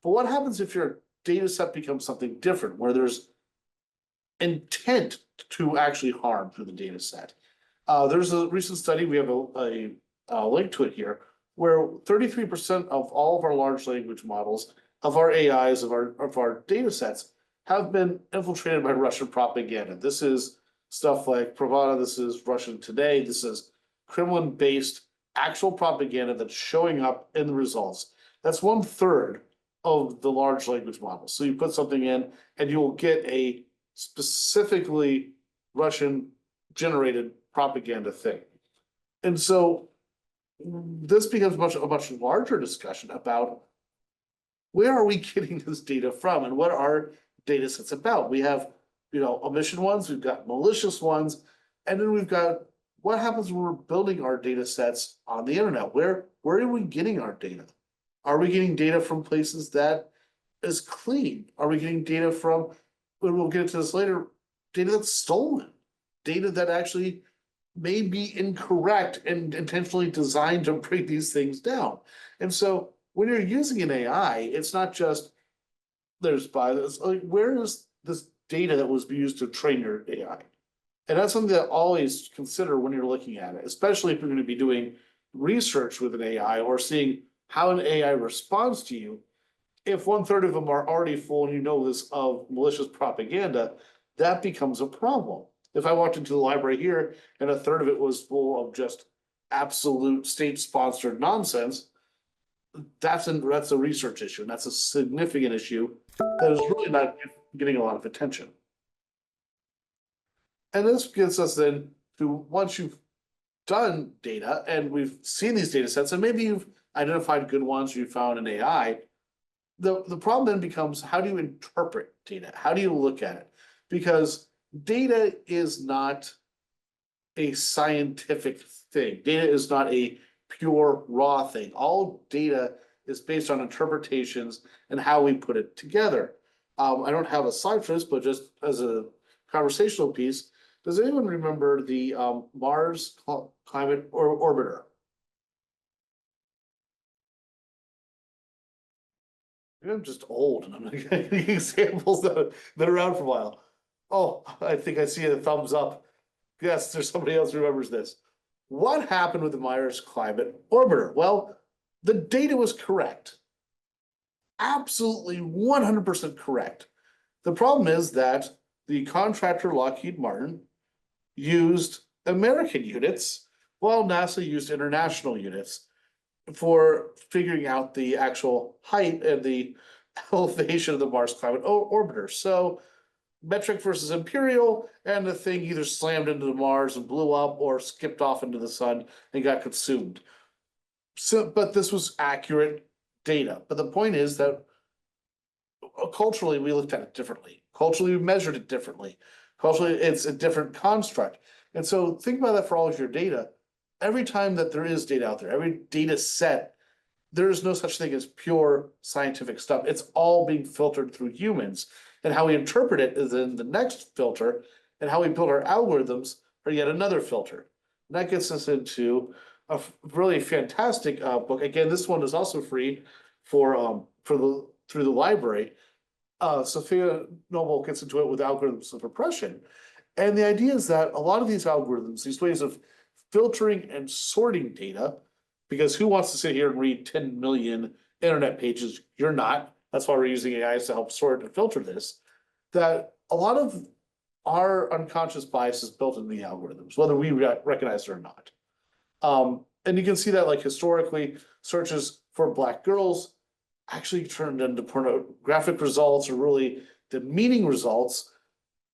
But what happens if your data set becomes something different, where there's intent to actually harm through the data set? There's a recent study, we have a link to it here, where 33% of all of our large language models, of our AIs, of our data sets have been infiltrated by Russian propaganda. This is stuff like Pravda, this is Russian Today, this is Kremlin-based actual propaganda that's showing up in the results. That's 1/3 of the large language models. So you put something in and you will get a specifically Russian generated propaganda thing. And so this becomes a much larger discussion about where are we getting this data from and what are data sets about? We have, omission ones, we've got malicious ones, and then we've got what happens when we're building our data sets on the internet? Where are we getting our data? Are we getting data from places that is clean? Are we getting data from, we'll get into this later, data that's stolen, data that actually may be incorrect and intentionally designed to break these things down? And so when you're using an AI, it's not just there's bias, like where is this data that was used to train your AI? And that's something that always consider when you're looking at it, especially if you're going to be doing research with an AI or seeing how an AI responds to you. If 1/3 of them are already full and this of malicious propaganda, that becomes a problem. If I walked into the library here and 1/3 of it was full of just absolute state-sponsored nonsense, that's a research issue, and that's a significant issue that is really not getting a lot of attention. And this gets us then to, once you've done data and we've seen these data sets, and maybe you've identified good ones, you found an AI, the problem then becomes, how do you interpret data? How do you look at it? Because data is not a scientific thing. Data is not a pure raw thing. All data is based on interpretations and how we put it together. I don't have a slide for this, but just as a conversational piece, does anyone remember the Mars Climate Orbiter? I'm just old and I'm not getting examples that are around for a while. Oh, I think I see a thumbs up. Yes, there's somebody else who remembers this. What happened with the Mars Climate Orbiter? Well, the data was correct. Absolutely 100% correct. The problem is that the contractor Lockheed Martin used American units while NASA used international units for figuring out the actual height and the elevation of the Mars Climate Orbiter. So metric versus imperial, and the thing either slammed into the Mars and blew up or skipped off into the sun and got consumed. So, but this was accurate data. But the point is that culturally, we looked at it differently. Culturally, we measured it differently. Culturally, it's a different construct. And so think about that for all of your data. Every time that there is data out there, every data set, there is no such thing as pure scientific stuff. It's all being filtered through humans. And how we interpret it is in the next filter, and how we build our algorithms are yet another filter. And that gets us into a really fantastic book. Again, this one is also free through the library. Sophia Noble gets into it with algorithms of oppression. And the idea is that a lot of these algorithms, these ways of filtering and sorting data, because who wants to sit here and read 10 million internet pages? You're not. That's why we're using AIs to help sort and filter this. That a lot of our unconscious bias is built in the algorithms, whether we recognize it or not. And you can see that, like, historically, searches for Black girls actually turned into pornographic results or really demeaning results.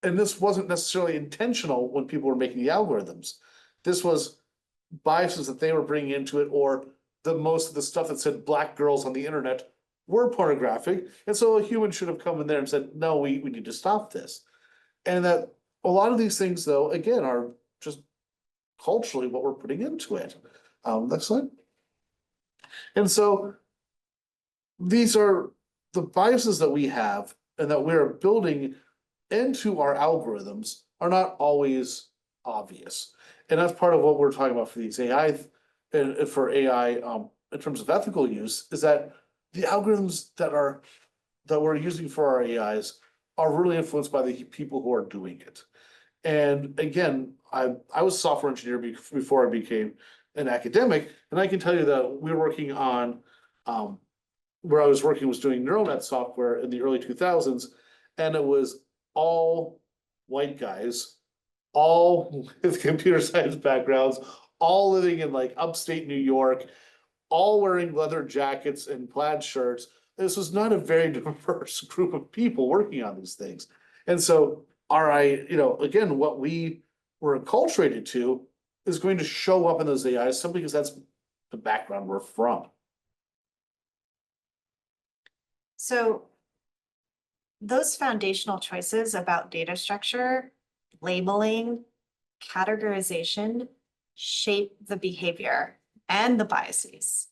And this wasn't necessarily intentional when people were making the algorithms. This was biases that they were bringing into it, or most of the stuff that said Black girls on the internet were pornographic. And so a human should have come in there and said, no, we need to stop this. And that a lot of these things, though, again, are just culturally what we're putting into it. Next slide. And so these are the biases that we have and that we're building into our algorithms are not always obvious. And that's part of what we're talking about for these AI, and for AI in terms of ethical use, is that the algorithms that we're using for our AIs are really influenced by the people who are doing it. And again, I was a software engineer before I became an academic, and I can tell you that we're working on, where I was working was doing neural net software in the early 2000s, and it was all white guys, all with computer science backgrounds, all living in like upstate New York, all wearing leather jackets and plaid shirts. This was not a very diverse group of people working on these things. And so again, what we were acculturated to is going to show up in those AIs simply because that's the background we're from. So those foundational choices about data structure, labeling, categorization shape the behavior and the biases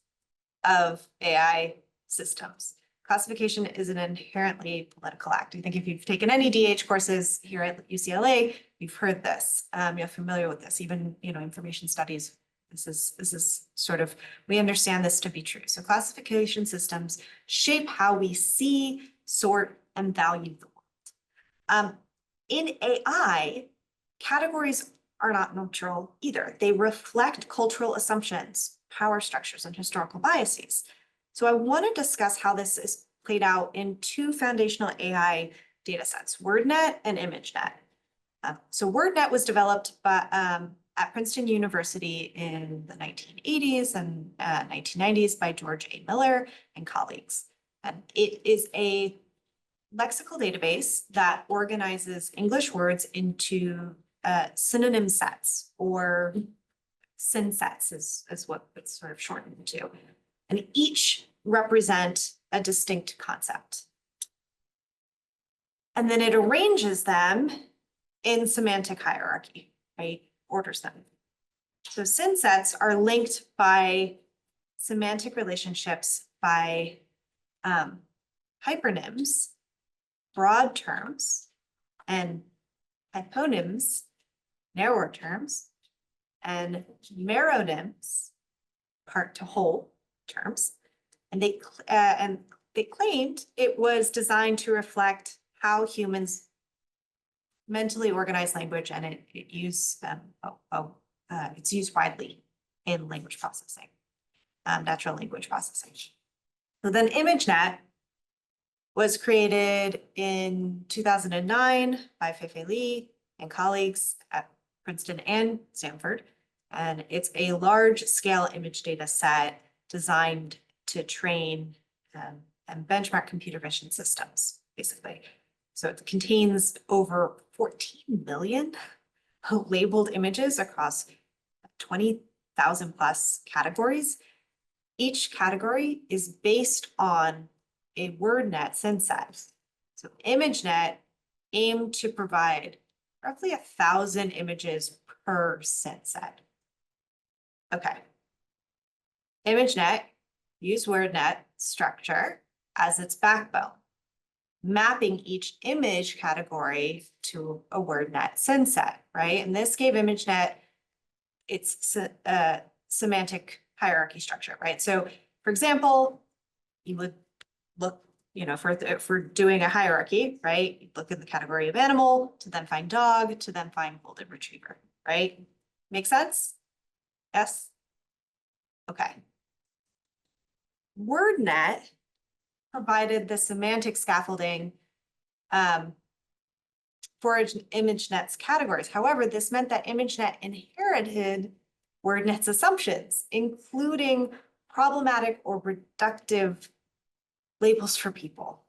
of AI systems. Classification is an inherently political act. I think if you've taken any DH courses here at UCLA, you've heard this. You're familiar with this, even, information studies. This is sort of, we understand this to be true. So classification systems shape how we see, sort, and value the world. In AI, categories are not neutral either. They reflect cultural assumptions, power structures, and historical biases. So I want to discuss how this is played out in two foundational AI data sets, WordNet and ImageNet. So WordNet was developed by, at Princeton University in the 1980s and 1990s by George A. Miller and colleagues. And it is a lexical database that organizes English words into synonym sets, or syn sets is what it's sort of shortened to. And each represent a distinct concept. And then it arranges them in semantic hierarchy, right? Orders them. So syn sets are linked by semantic relationships by hypernyms, broad terms, and hyponyms, narrower terms, and meronyms, part to whole terms. And they claimed it was designed to reflect how humans mentally organize language, and it's used widely in language processing, natural language processing. So then ImageNet was created in 2009 by Fei-Fei Li and colleagues at Princeton and Stanford. And it's a large scale image data set designed to train and benchmark computer vision systems, basically. So it contains over 14 million labeled images across 20,000 plus categories. Each category is based on a WordNet syn set. So ImageNet aimed to provide roughly 1,000 images per syn set. Okay. ImageNet used WordNet structure as its backbone, mapping each image category to a WordNet syn set, right? And this gave ImageNet its semantic hierarchy structure, right? So for example, you would look, for doing a hierarchy, right? You look at the category of animal, to then find dog, to then find golden retriever, right? Make sense? Yes? Okay. WordNet provided the semantic scaffolding for ImageNet's categories. However, this meant that ImageNet inherited WordNet's assumptions, including problematic or reductive labels for people.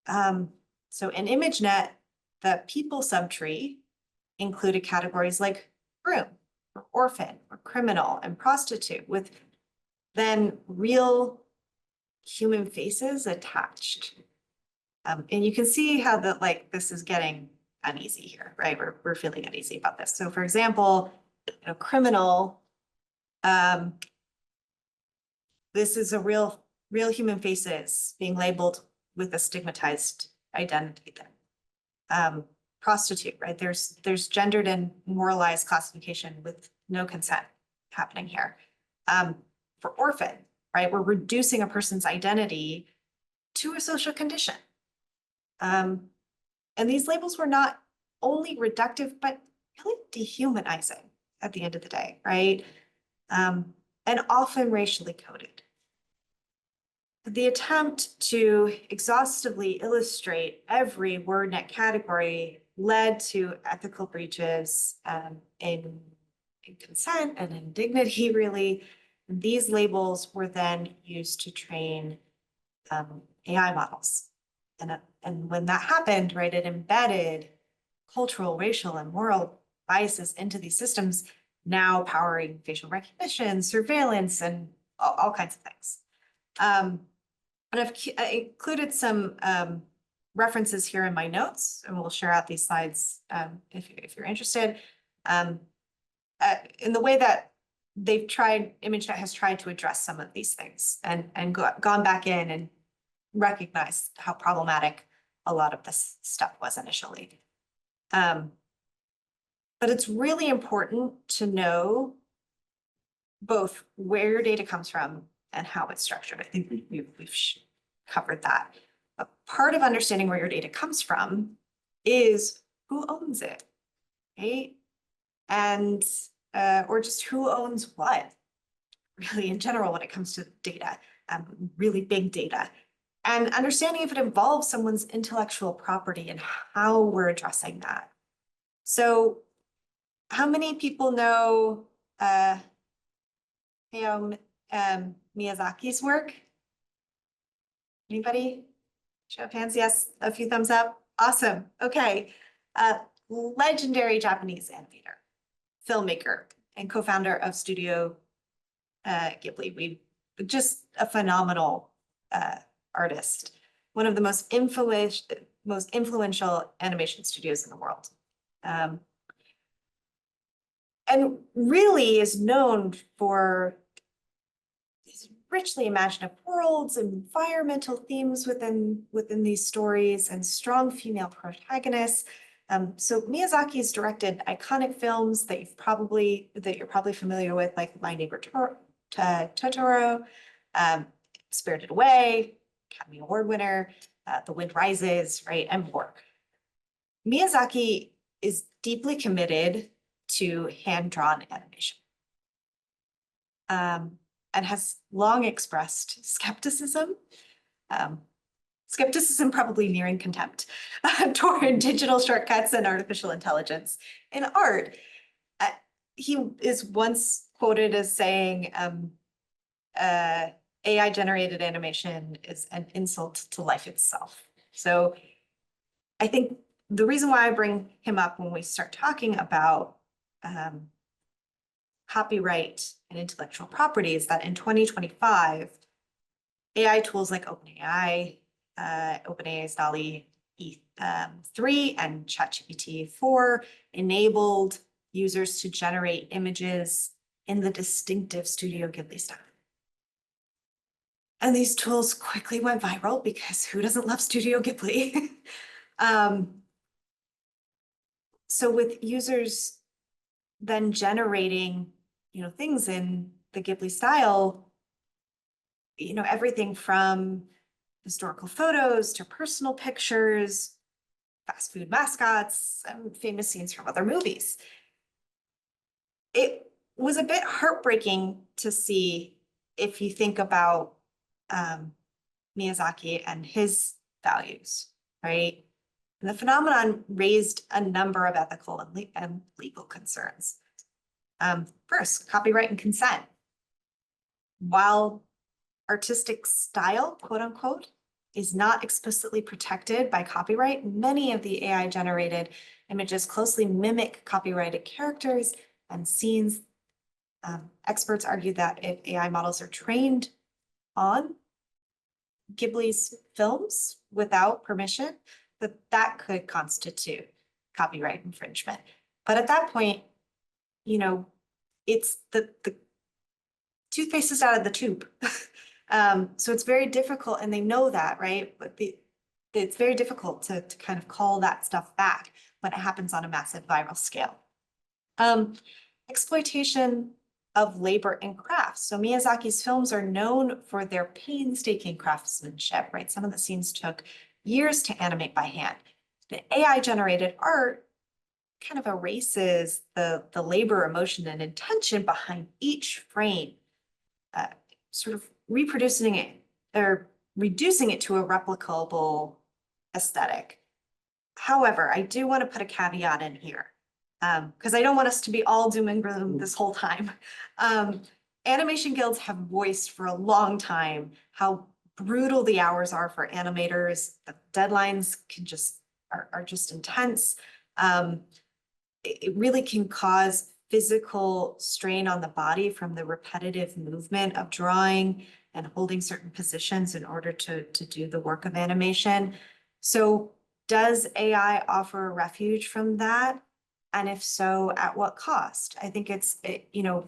So in ImageNet, the people subtree included categories like groom, or orphan, or criminal, and prostitute, with then real human faces attached. And you can see how this is getting uneasy here, right? We're feeling uneasy about this. So for example, criminal, this is a real human faces being labeled with a stigmatized identity then. Prostitute, right? There's gendered and moralized classification with no consent happening here. For orphan, right? We're reducing a person's identity to a social condition. And these labels were not only reductive, but really dehumanizing at the end of the day, right? and often racially coded. The attempt to exhaustively illustrate every WordNet category led to ethical breaches in consent and in dignity, really. These labels were then used to train AI models. And when that happened, right, it embedded cultural, racial, and moral biases into these systems, now powering facial recognition, surveillance, and all kinds of things. And I included some references here in my notes, and we'll share out these slides if you're interested. In the way that they've tried, ImageNet has tried to address some of these things and gone back in and recognized how problematic a lot of this stuff was initially. But it's really important to know both where your data comes from and how it's structured. I think we've covered that. But part of understanding where your data comes from is who owns it, right? And, or just who owns what, really in general when it comes to data, really big data. And understanding if it involves someone's intellectual property and how we're addressing that. So how many people know Hayao Miyazaki's work? Anybody? Show of hands, yes, a few thumbs up. Awesome, okay. Legendary Japanese animator, filmmaker, and co-founder of Studio Ghibli. Just a phenomenal artist, one of the most influential animation studios in the world. And really is known for these richly imaginative worlds, environmental themes within these stories, and strong female protagonists. So Miyazaki's directed iconic films that you're probably familiar with, like My Neighbor Totoro, Spirited Away, Academy Award winner, The Wind Rises, right, and more. Miyazaki is deeply committed to hand-drawn animation, and has long expressed skepticism, probably nearing contempt, toward digital shortcuts and artificial intelligence in art. He is once quoted as saying, AI-generated animation is an insult to life itself. So I think the reason why I bring him up when we start talking about copyright and intellectual property is that in 2025, AI tools like OpenAI's DALL-E 3 and ChatGPT 4 enabled users to generate images in the distinctive Studio Ghibli style. And these tools quickly went viral because who doesn't love Studio Ghibli? So with users then generating, things in the Ghibli style, everything from historical photos to personal pictures, fast food mascots, and famous scenes from other movies. It was a bit heartbreaking to see if you think about Miyazaki and his values, right? And the phenomenon raised a number of ethical and legal concerns. First, copyright and consent. While artistic style, quote unquote, is not explicitly protected by copyright, many of the AI-generated images closely mimic copyrighted characters and scenes. Experts argue that if AI models are trained on Ghibli's films without permission, that could constitute copyright infringement. But at that point, it's the toothpaste is out of the tube. So it's very difficult, and they know that, right? But it's very difficult to kind of call that stuff back when it happens on a massive viral scale. Exploitation of labor and crafts. So Miyazaki's films are known for their painstaking craftsmanship, right? Some of the scenes took years to animate by hand. The AI-generated art kind of erases the labor, emotion, and intention behind each frame, sort of reproducing it or reducing it to a replicable aesthetic. However, I do want to put a caveat in here, because I don't want us to be all doom and gloom this whole time. Animation guilds have voiced for a long time how brutal the hours are for animators. The deadlines can are just intense. It really can cause physical strain on the body from the repetitive movement of drawing and holding certain positions in order to do the work of animation. So does AI offer a refuge from that? And if so, at what cost? I think Studio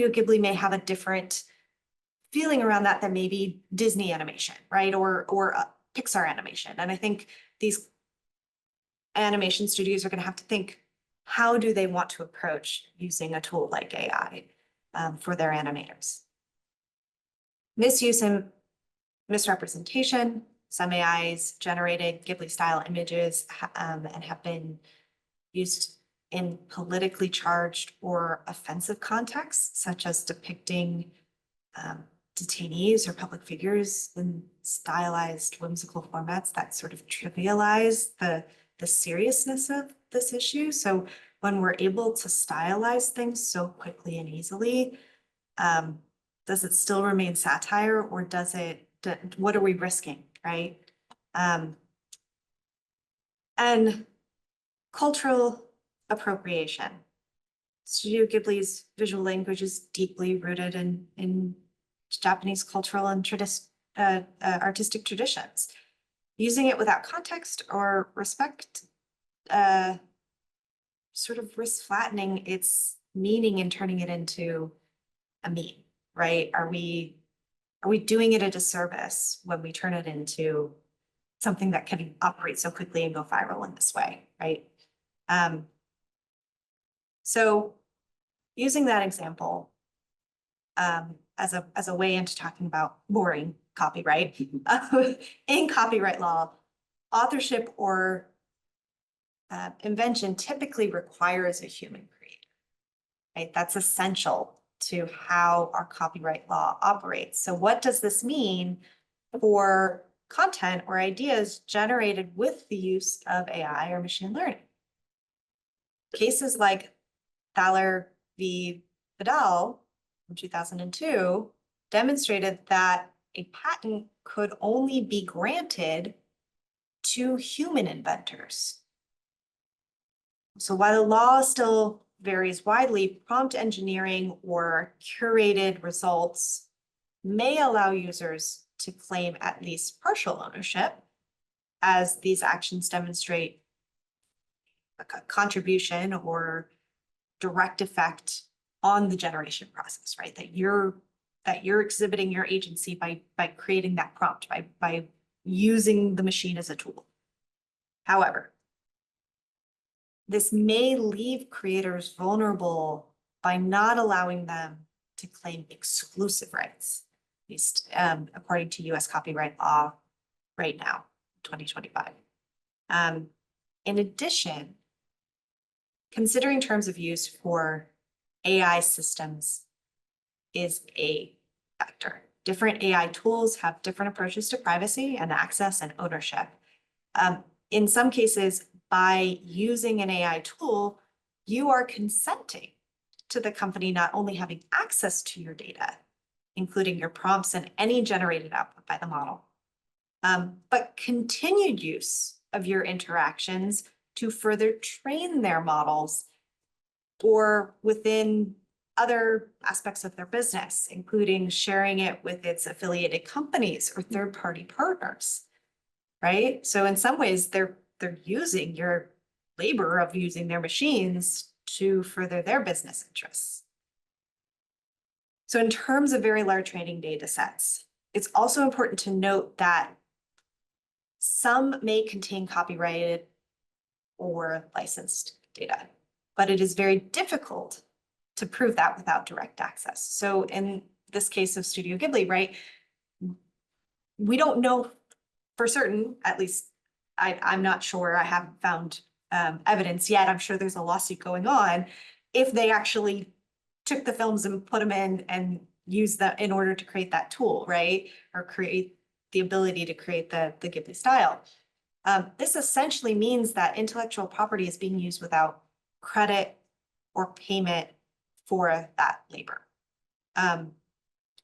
Ghibli may have a different feeling around that than maybe Disney animation, right? Or Pixar animation. And I think these animation studios are going to have to think, how do they want to approach using a tool like AI for their animators? Misuse and misrepresentation. Some AIs generated Ghibli-style images and have been used in politically charged or offensive contexts, such as depicting detainees or public figures in stylized, whimsical formats that sort of trivialize the seriousness of this issue. So when we're able to stylize things so quickly and easily, does it still remain satire, or does it, what are we risking, right? And cultural appropriation. Studio Ghibli's visual language is deeply rooted in Japanese cultural and artistic traditions. Using it without context or respect sort of risks flattening its meaning and turning it into a meme, right? Are we doing it a disservice when we turn it into something that can operate so quickly and go viral in this way, right? So using that example as a way into talking about boring copyright, in copyright law, authorship or invention typically requires a human creator, right? That's essential to how our copyright law operates. So what does this mean for content or ideas generated with the use of AI or machine learning? Cases like Thaler v. Vidal in 2002 demonstrated that a patent could only be granted to human inventors. So while the law still varies widely, prompt engineering or curated results may allow users to claim at least partial ownership, as these actions demonstrate a contribution or direct effect on the generation process, right? That you're exhibiting your agency by creating that prompt, by using the machine as a tool. However, this may leave creators vulnerable by not allowing them to claim exclusive rights, at least according to US copyright law right now, 2025. In addition, considering terms of use for AI systems is a factor. Different AI tools have different approaches to privacy and access and ownership. In some cases, by using an AI tool, you are consenting to the company not only having access to your data, including your prompts and any generated output by the model, but continued use of your interactions to further train their models or within other aspects of their business, including sharing it with its affiliated companies or third-party partners, right? So in some ways, they're using your labor of using their machines to further their business interests. So in terms of very large training data sets, it's also important to note that some may contain copyrighted or licensed data, but it is very difficult to prove that without direct access. So in this case of Studio Ghibli, right, we don't know for certain, at least I'm not sure, I haven't found evidence yet. I'm sure there's a lawsuit going on if they actually took the films and put them in and used that in order to create that tool, right? Or create the ability to create the Ghibli style. This essentially means that intellectual property is being used without credit or payment for that labor.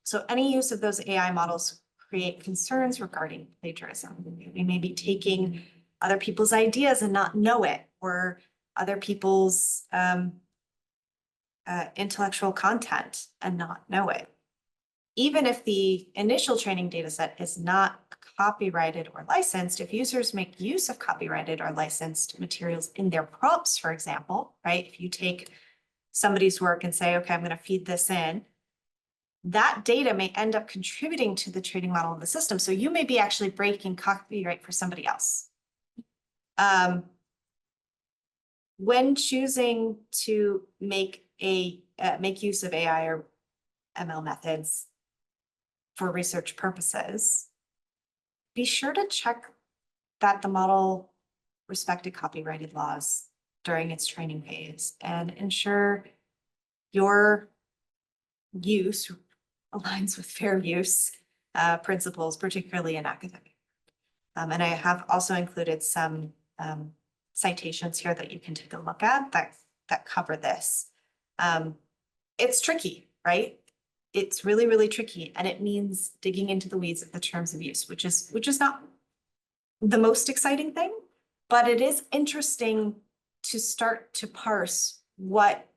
So any use of those AI models create concerns regarding plagiarism. We may be taking other people's ideas and not know it, or other people's intellectual content and not know it. Even if the initial training data set is not copyrighted or licensed, if users make use of copyrighted or licensed materials in their prompts, for example, right? If you take somebody's work and say, okay, I'm going to feed this in, that data may end up contributing to the training model of the system. So you may be actually breaking copyright for somebody else. When choosing to make use of AI or ML methods for research purposes, be sure to check that the model respected copyrighted laws during its training phase and ensure your use aligns with fair use principles, particularly in academic. And I have also included some citations here that you can take a look at that cover this. It's tricky, right? It's really, really tricky, and it means digging into the weeds of the terms of use, which is not the most exciting thing, but it is interesting to start to parse what,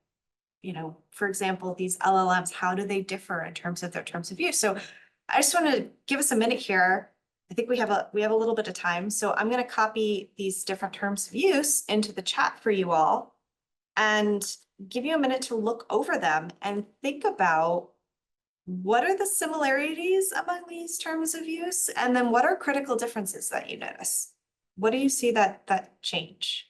for example, these LLMs, how do they differ in terms of their terms of use? So I just want to give us a minute here. I think we have a little bit of time, so I'm going to copy these different terms of use into the chat for you all and give you a minute to look over them and think about what are the similarities among these terms of use, and then what are critical differences that you notice? What do you see that change?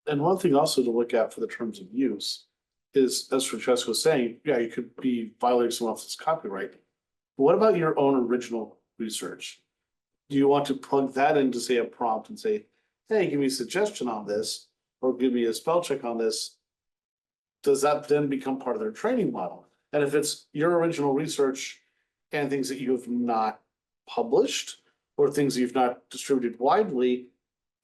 And one thing also to look at for the terms of use is, as Francesca was saying, yeah, you could be violating someone else's copyright. But what about your own original research? Do you want to plug that into, say, a prompt and say, hey, give me a suggestion on this, or give me a spell check on this? Does that then become part of their training model? And if it's your original research and things that you have not published or things that you've not distributed widely,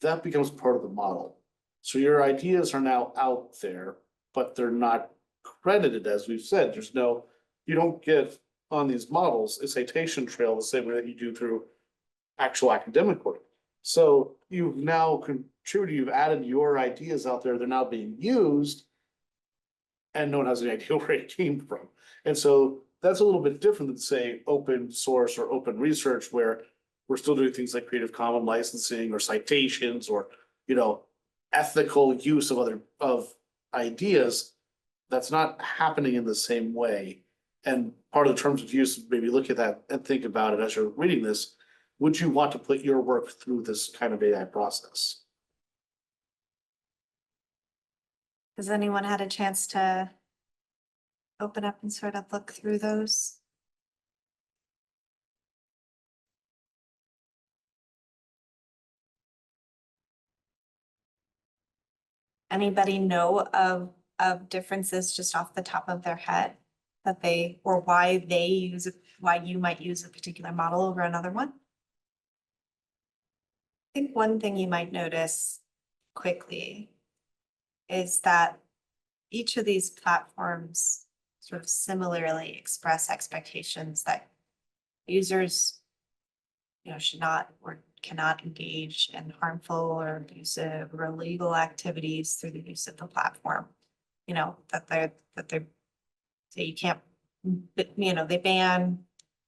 that becomes part of the model. So your ideas are now out there, but they're not credited, as we've said. You don't get on these models a citation trail the same way that you do through actual academic work. So you've now contributed, you've added your ideas out there, they're now being used, and no one has any idea where it came from. And so that's a little bit different than, say, open source or open research, where we're still doing things like Creative Commons licensing or citations or, ethical use of ideas. That's not happening in the same way. And part of the terms of use, maybe look at that and think about it as you're reading this. Would you want to put your work through this kind of AI process? Has anyone had a chance to open up and sort of look through those? Anybody know of differences just off the top of their head that or why you might use a particular model over another one? I think one thing you might notice quickly is that each of these platforms sort of similarly express expectations that users, should not or cannot engage in harmful or abusive or illegal activities through the use of the platform. That they're so you can't, they ban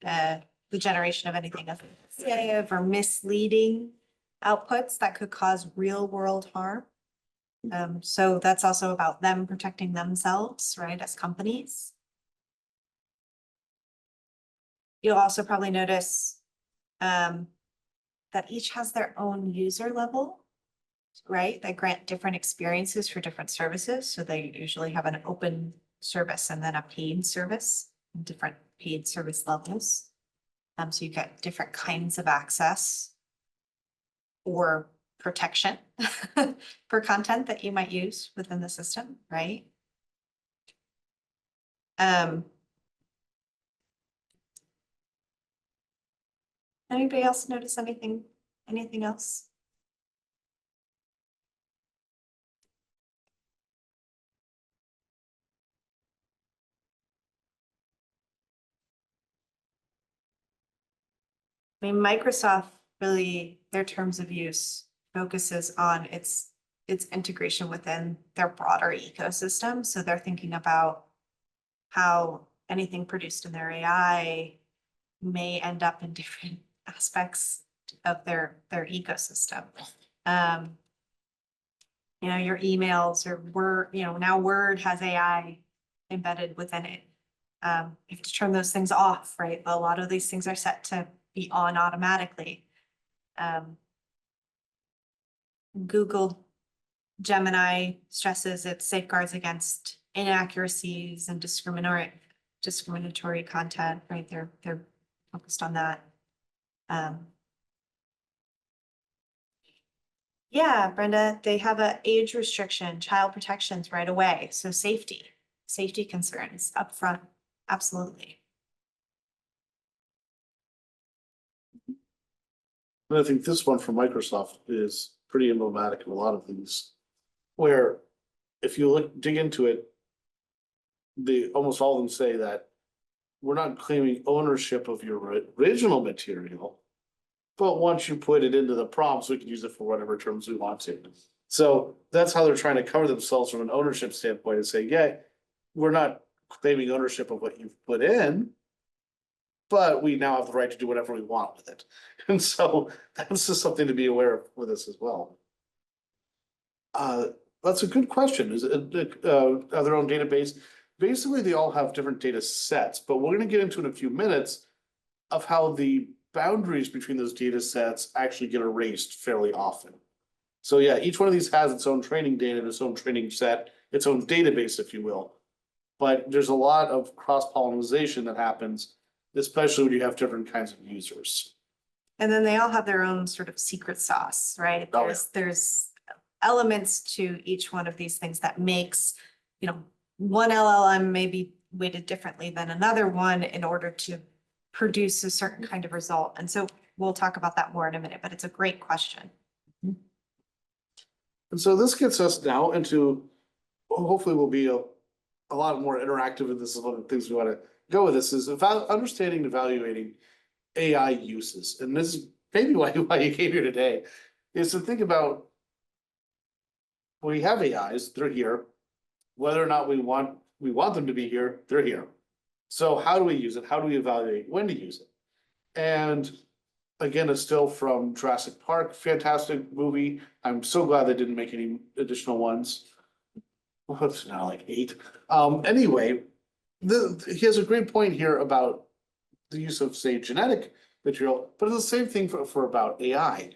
the generation of anything offensive or misleading outputs that could cause real world harm. So that's also about them protecting themselves, right, as companies. You'll also probably notice that each has their own user level, right? They grant different experiences for different services. So they usually have an open service and then a paid service, different paid service levels. So you get different kinds of access or protection for content that you might use within the system, right? Anybody else notice anything else? I mean, Microsoft really, their terms of use focuses on its integration within their broader ecosystem. So they're thinking about how anything produced in their AI may end up in different aspects of their ecosystem. You know, your emails or Word, you know, now Word has AI embedded within it. You have to turn those things off, right? A lot of these things are set to be on automatically. Google Gemini stresses its safeguards against inaccuracies and discriminatory content, right? They're focused on that. Yeah, Brenda, they have an age restriction, child protections right away. So safety concerns up front, absolutely. And I think this one from Microsoft is pretty emblematic of a lot of these, where if you dig into it, almost all of them say that we're not claiming ownership of your original material, but once you put it into the prompts, we can use it for whatever terms we want to. So that's how they're trying to cover themselves from an ownership standpoint and say, yeah, we're not claiming ownership of what you've put in, but we now have the right to do whatever we want with it. And so that's just something to be aware of with this as well. That's a good question. Is it their own database? Basically, they all have different data sets, but we're going to get into in a few minutes of how the boundaries between those data sets actually get erased fairly often. So yeah, each one of these has its own training data, its own training set, its own database, if you will. But there's a lot of cross-pollination that happens, especially when you have different kinds of users. And then they all have their own sort of secret sauce, right? Oh, yeah. There's elements to each one of these things that makes, you know, one LLM may be weighted differently than another one in order to produce a certain kind of result. And so we'll talk about that more in a minute, but it's a great question. And so this gets us now into, hopefully we'll be a lot more interactive, and this is one of the things we want to go with. This is about understanding and evaluating AI uses. And this is maybe why you came here today, is to think about, we have AIs, they're here. Whether or not we want them to be here, they're here. So how do we use it? How do we evaluate when to use it? And again, it's still from Jurassic Park, fantastic movie. I'm so glad they didn't make any additional ones. Well, it's now like 8. Anyway, he has a great point here about the use of, say, genetic material, but it's the same thing for about AI.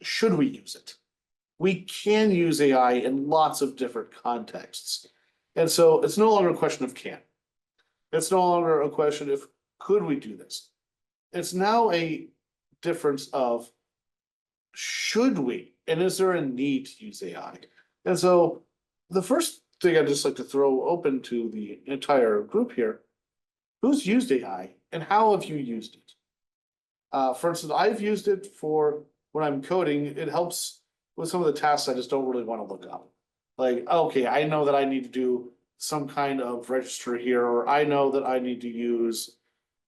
Should we use it? We can use AI in lots of different contexts. And so it's no longer a question of can. It's no longer a question of could we do this? It's now a difference of should we, and is there a need to use AI? And so the first thing I'd just like to throw open to the entire group here, who's used AI and how have you used it? For instance, I've used it for when I'm coding. It helps with some of the tasks I just don't really want to look up. Like, okay, I know that I need to do some kind of register here, or I know that I need to use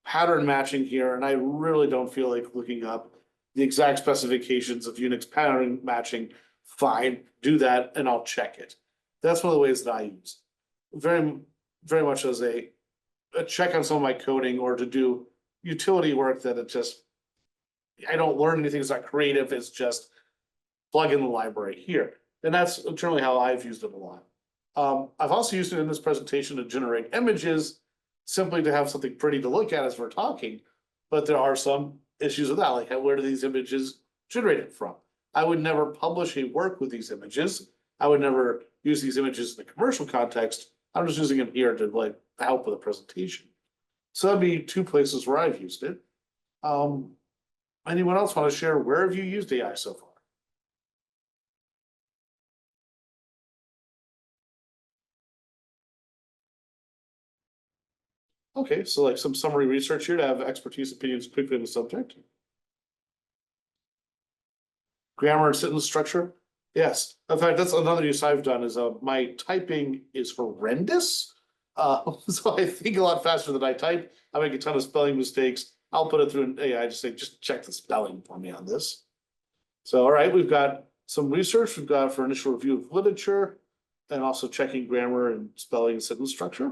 pattern matching here, and I really don't feel like looking up the exact specifications of Unix pattern matching. Fine, do that, and I'll check it. That's one of the ways that I use it. Very, very much as a check on some of my coding, or to do utility work that I don't learn anything. It's not creative. It's just plug in the library here. And that's generally how I've used it a lot. I've also used it in this presentation to generate images, simply to have something pretty to look at as we're talking. But there are some issues with that, like where do these images generated from? I would never publish a work with these images. I would never use these images in the commercial context. I'm just using them here to help with a presentation. So that'd be 2 places where I've used it. Anyone else want to share where have you used AI so far? Okay, so like some summary research here to have expertise, opinions quickly on the subject. Grammar and sentence structure. Yes, in fact, that's another use I've done is my typing is horrendous. So I think a lot faster than I type. I make a ton of spelling mistakes. I'll put it through an AI, just say, just check the spelling for me on this. So, all right, we've got some research. We've got for initial review of literature and also checking grammar and spelling and sentence structure.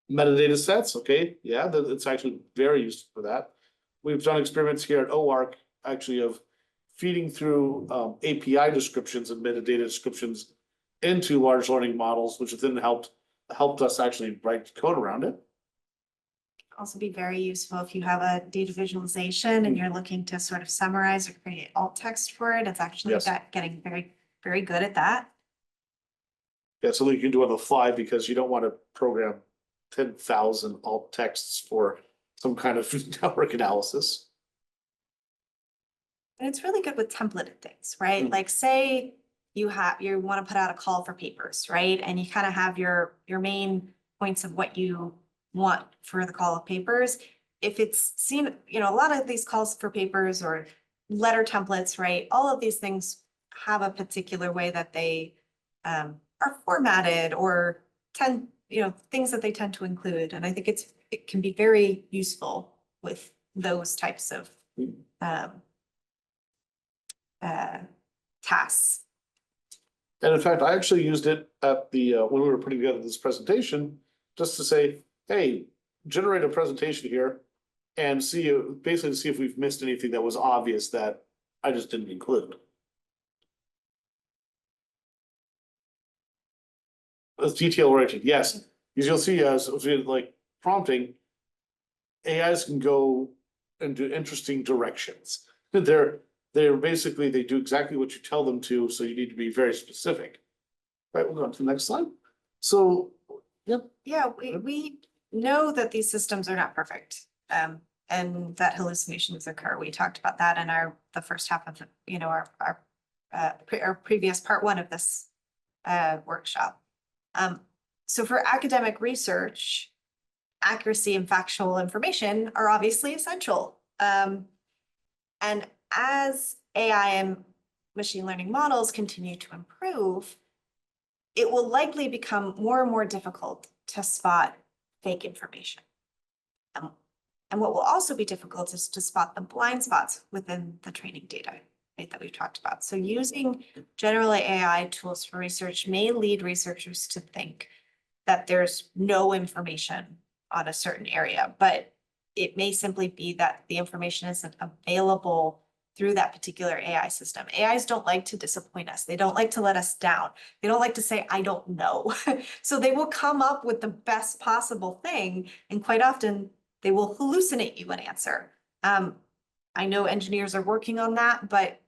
Metadata sets, okay, yeah, it's actually very useful for that. We've done experiments here at OARC actually of feeding through API descriptions and metadata descriptions into large learning models, which then helped us actually write code around it. Also be very useful if you have a data visualization and you're looking to sort of summarize or create alt text for it. It's actually Yes. getting very, very good at that. Yeah, something you can do on the fly because you don't want to program 10,000 alt texts for some kind of network analysis. And it's really good with templated things, right? Mm. Like say you want to put out a call for papers, right? And you kind of have your main points of what you want for the call of papers. If it's seen, a lot of these calls for papers or letter templates, right? All of these things have a particular way that they are formatted or things that they tend to include. And I think it can be very useful with those types of tasks. And in fact, I actually used it at the when we were putting together this presentation, just to say, hey, generate a presentation here and basically see if we've missed anything that was obvious that I just didn't include. It's detail oriented, yes, because you'll see as like prompting, AIs can go into interesting directions. They're basically, they do exactly what you tell them to, so you need to be very specific. Right, we'll go on to the next slide. So, yep. Yeah, we know that these systems are not perfect, and that hallucinations occur. We talked about that in the first half of our previous part one of this workshop. So for academic research, accuracy and factual information are obviously essential. And as AI and machine learning models continue to improve, it will likely become more and more difficult to spot fake information. And what will also be difficult is to spot the blind spots within the training data, right, that we've talked about. So using general AI tools for research may lead researchers to think that there's no information on a certain area, but it may simply be that the information isn't available through that particular AI system. AIs don't like to disappoint us. They don't like to let us down. They don't like to say, I don't know. So they will come up with the best possible thing. And quite often they will hallucinate you an answer. I know engineers are working on that, but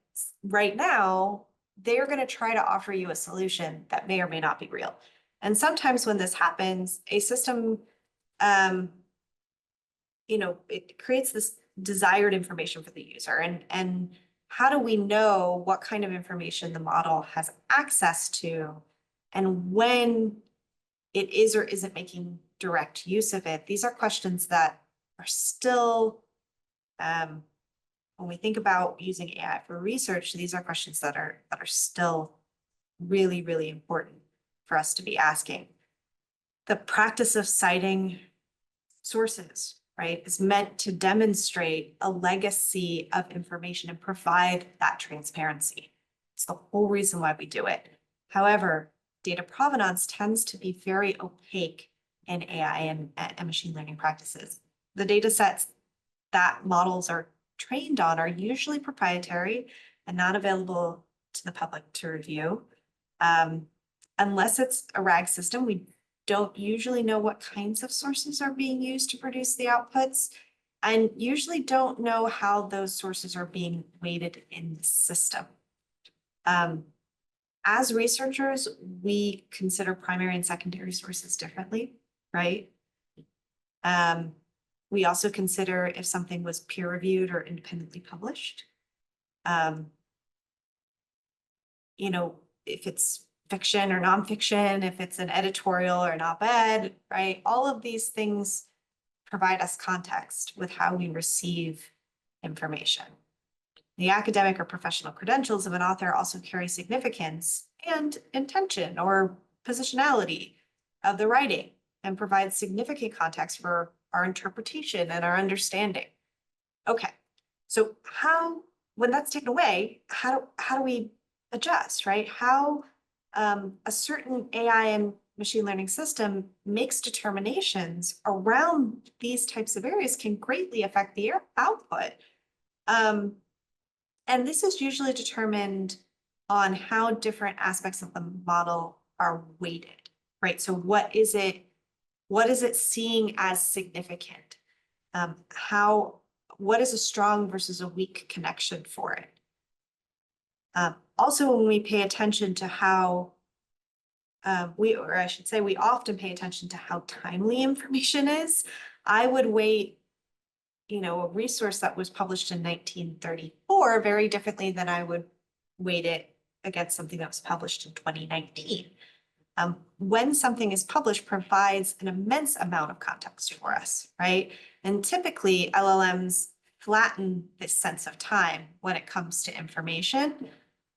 right now they're going to try to offer you a solution that may or may not be real. And sometimes when this happens, a system, it creates this desired information for the user. And how do we know what kind of information the model has access to and when it is or isn't making direct use of it? These are questions that are still, when we think about using AI for research, these are questions that are still really, really important for us to be asking. The practice of citing sources, right, is meant to demonstrate a legacy of information and provide that transparency. It's the whole reason why we do it. However, data provenance tends to be very opaque in AI and machine learning practices. The data sets that models are trained on are usually proprietary and not available to the public to review. Unless it's a RAG system, we don't usually know what kinds of sources are being used to produce the outputs, and usually don't know how those sources are being weighted in the system. As researchers, we consider primary and secondary sources differently, right? We also consider if something was peer reviewed or independently published. You know, if it's fiction or nonfiction, if it's an editorial or an op-ed, right? All of these things provide us context with how we receive information. The academic or professional credentials of an author also carry significance and intention or positionality of the writing and provide significant context for our interpretation and our understanding. Okay, so when that's taken away, how do we adjust, right? How a certain AI and machine learning system makes determinations around these types of areas can greatly affect the output. And this is usually determined on how different aspects of the model are weighted, right? So what is it seeing as significant? What is a strong versus a weak connection for it? Also, when we pay attention to how we often pay attention to how timely information is. I would weight, a resource that was published in 1934 very differently than I would weight it against something that was published in 2019. When something is published provides an immense amount of context for us, right? And typically LLMs flatten this sense of time when it comes to information.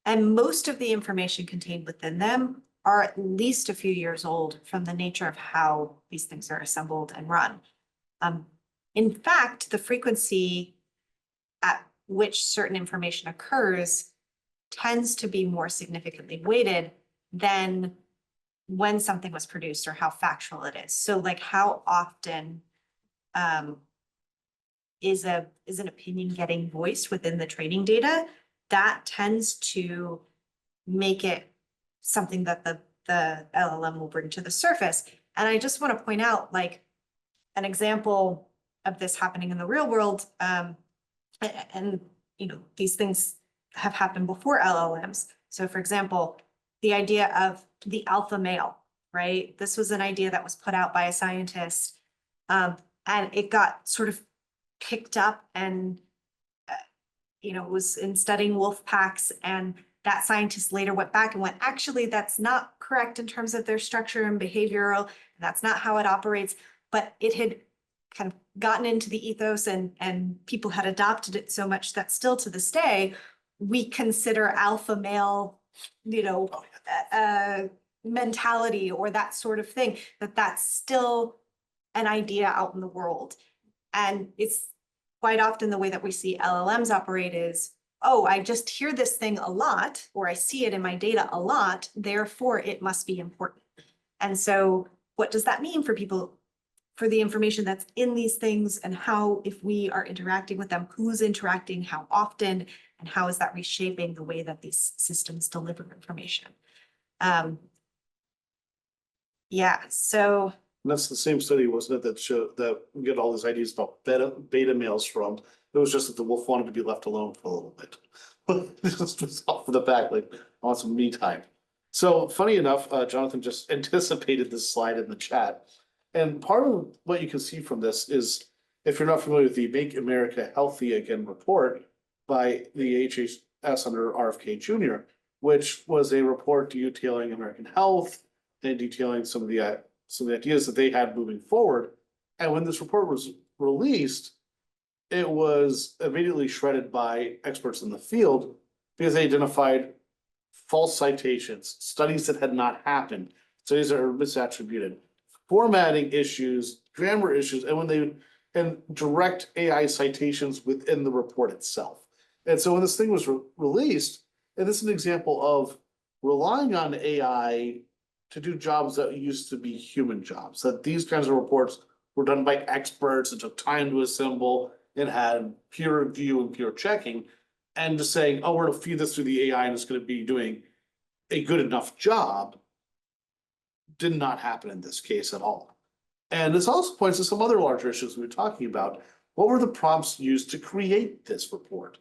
And most of the information contained within them are at least a few years old from the nature of how these things are assembled and run. In fact, the frequency at which certain information occurs tends to be more significantly weighted than when something was produced or how factual it is. So like how often is an opinion getting voiced within the training data, that tends to make it something that the LLM will bring to the surface. And I just want to point out like an example of this happening in the real world. And these things have happened before LLMs. So for example, the idea of the alpha male, right? This was an idea that was put out by a scientist, and it got sort of picked up and, was in studying wolf packs, and that scientist later went back and went, actually, that's not correct in terms of their structure and behavioral, and that's not how it operates, but it had kind of gotten into the ethos and people had adopted it so much that still to this day, we consider alpha male, mentality or that sort of thing, that's still an idea out in the world. And it's quite often the way that we see LLMs operate is, oh, I just hear this thing a lot, or I see it in my data a lot, therefore it must be important. And so what does that mean for people, for the information that's in these things, and how, if we are interacting with them, who's interacting, how often, and how is that reshaping the way that these systems deliver information? Yeah, so. And that's the same study, wasn't it, that showed that we get all these ideas about beta males from. It was just that the wolf wanted to be left alone for a little bit. But this was just off of the back, like, I want some me time. So funny enough, Jonathan just anticipated this slide in the chat. And part of what you can see from this is, if you're not familiar with the Make America Healthy Again report by the HHS under RFK Jr., which was a report detailing American health and detailing some of the ideas that they had moving forward. And when this report was released, it was immediately shredded by experts in the field because they identified false citations, studies that had not happened, studies that are misattributed, formatting issues, grammar issues, and direct AI citations within the report itself. And so when this thing was released, and this is an example of relying on AI to do jobs that used to be human jobs, that these kinds of reports were done by experts and took time to assemble and had peer review and peer checking, and just saying, oh, we're gonna feed this through the AI and it's gonna be doing a good enough job, did not happen in this case at all. And this also points to some other larger issues we were talking about. What were the prompts used to create this report?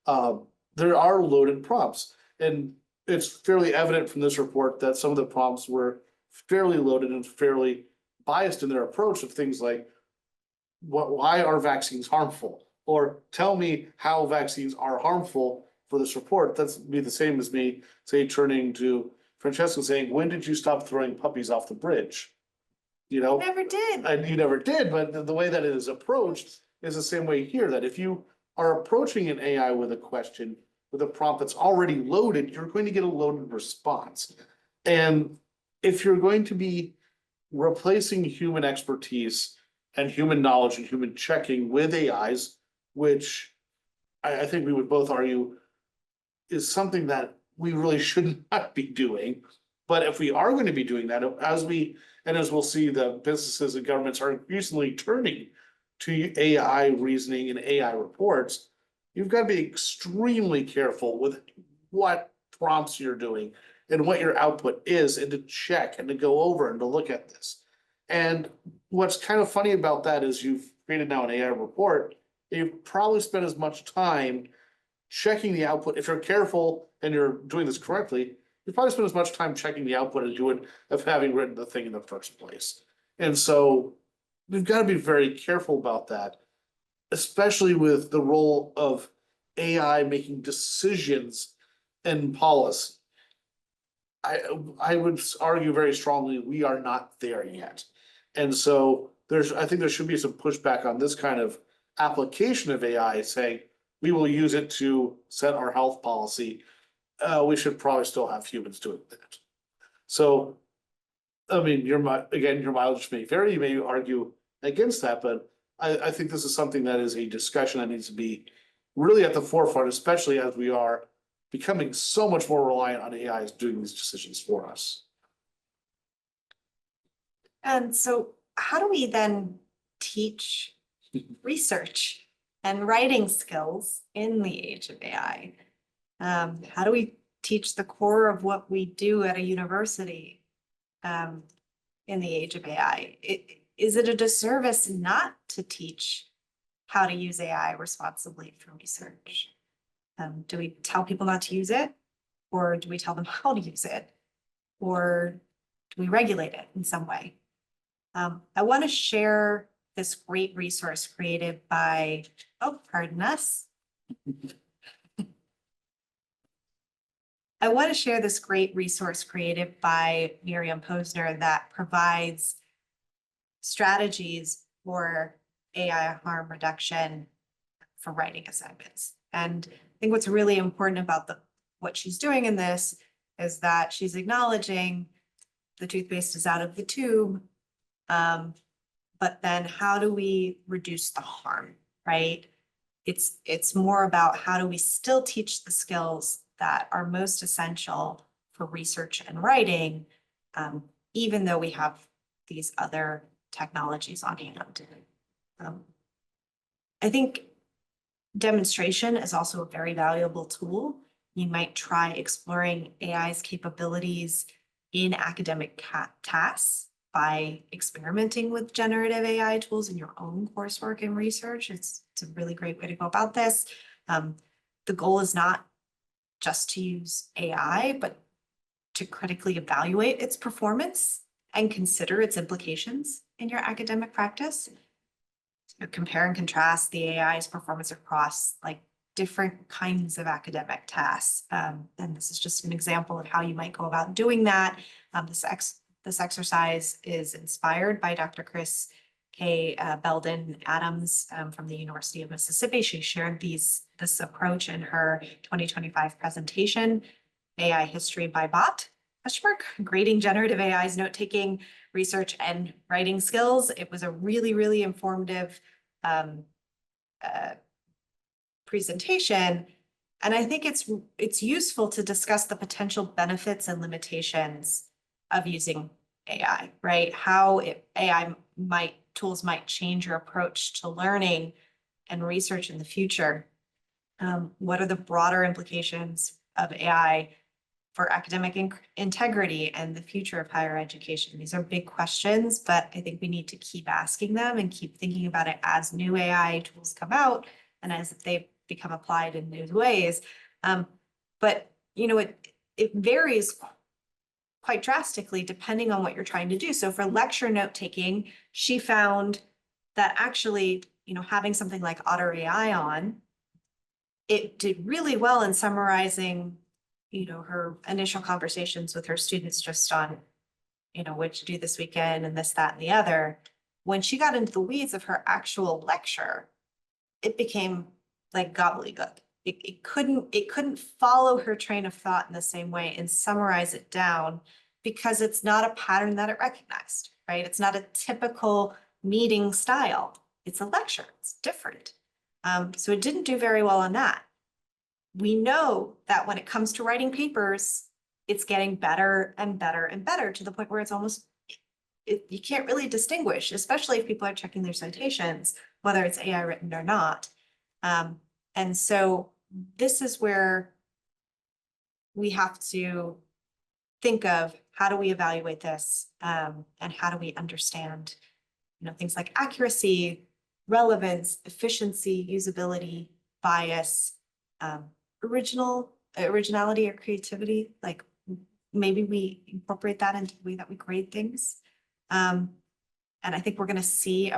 There are loaded prompts, and it's fairly evident from this report that some of the prompts were fairly loaded and fairly biased in their approach of things like, why are vaccines harmful? Or tell me how vaccines are harmful for this report. That's be the same as me, say, turning to Francesca saying, when did you stop throwing puppies off the bridge? You know? Never did. And you never did, but the way that it is approached is the same way here, that if you are approaching an AI with a question, with a prompt that's already loaded, you're going to get a loaded response. And if you're going to be replacing human expertise and human knowledge and human checking with AIs, which I think we would both argue is something that we really should not be doing. But if we are going to be doing that, as we'll see, the businesses and governments are increasingly turning to AI reasoning and AI reports, you've got to be extremely careful with what prompts you're doing and what your output is, and to check and to go over and to look at this. And what's kind of funny about that is you've created now an AI report, you've probably spent as much time checking the output. If you're careful and you're doing this correctly, you probably spend as much time checking the output as you would of having written the thing in the first place. And so we've got to be very careful about that, especially with the role of AI making decisions in policy. I would argue very strongly we are not there yet. And so I think there should be some pushback on this kind of application of AI, saying we will use it to set our health policy. We should probably still have humans doing that. So, I mean, your mileage may vary, you may argue against that, but I think this is something that is a discussion that needs to be really at the forefront, especially as we are becoming so much more reliant on AIs doing these decisions for us. And so how do we then teach research and writing skills in the age of AI? How do we teach the core of what we do at a university in the age of AI? Is it a disservice not to teach how to use AI responsibly for research? Do we tell people not to use it? Or do we tell them how to use it? Or do we regulate it in some way? I want to share this great resource created by, pardon us. I want to share this great resource created by Miriam Posner that provides strategies for AI harm reduction for writing assignments. And I think what's really important about what she's doing in this is that she's acknowledging the toothpaste is out of the tube, but then how do we reduce the harm, right? It's more about how do we still teach the skills that are most essential for research and writing, even though we have these other technologies on hand. I think demonstration is also a very valuable tool. You might try exploring AI's capabilities in academic tasks by experimenting with generative AI tools in your own coursework and research. It's a really great way to go about this. The goal is not just to use AI, but to critically evaluate its performance and consider its implications in your academic practice. Compare and contrast the AI's performance across like different kinds of academic tasks. And this is just an example of how you might go about doing that. This exercise is inspired by Dr. Chris K. Belden Adams from the University of Mississippi. She shared this approach in her 2025 presentation, AI History by Bot, grading generative AI's note-taking, research, and writing skills. It was a really, really informative presentation. And I think it's useful to discuss the potential benefits and limitations of using AI, right? How tools might change your approach to learning and research in the future. What are the broader implications of AI for academic integrity and the future of higher education? These are big questions, but I think we need to keep asking them and keep thinking about it as new AI tools come out and as they become applied in new ways. But it varies quite drastically depending on what you're trying to do. So for lecture note taking, she found that actually, having something like Otter AI on, it did really well in summarizing, her initial conversations with her students just on, what you do this weekend and this, that, and the other. When she got into the weeds of her actual lecture, it became like gobbledygook. It couldn't follow her train of thought in the same way and summarize it down because it's not a pattern that it recognized, right? It's not a typical meeting style. It's a lecture. It's different. So it didn't do very well on that. We know that when it comes to writing papers, it's getting better and better and better to the point where it's almost, you can't really distinguish, especially if people are checking their citations, whether it's AI written or not. And so this is where we have to think of how do we evaluate this, and how do we understand, things like accuracy, relevance, efficiency, usability, bias, originality or creativity. Like maybe we incorporate that into the way that we grade things. And I think we're going to see,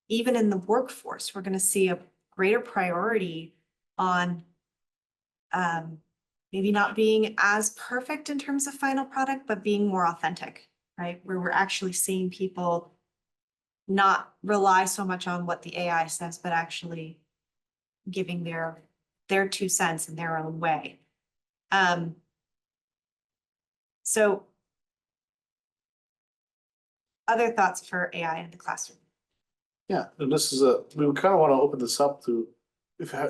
even in the workforce, we're going to see a greater priority on maybe not being as perfect in terms of final product, but being more authentic, right? Where we're actually seeing people not rely so much on what the AI says, but actually giving their 2 cents in their own way. So other thoughts for AI in the classroom? Yeah, and this is we kind of want to open this up to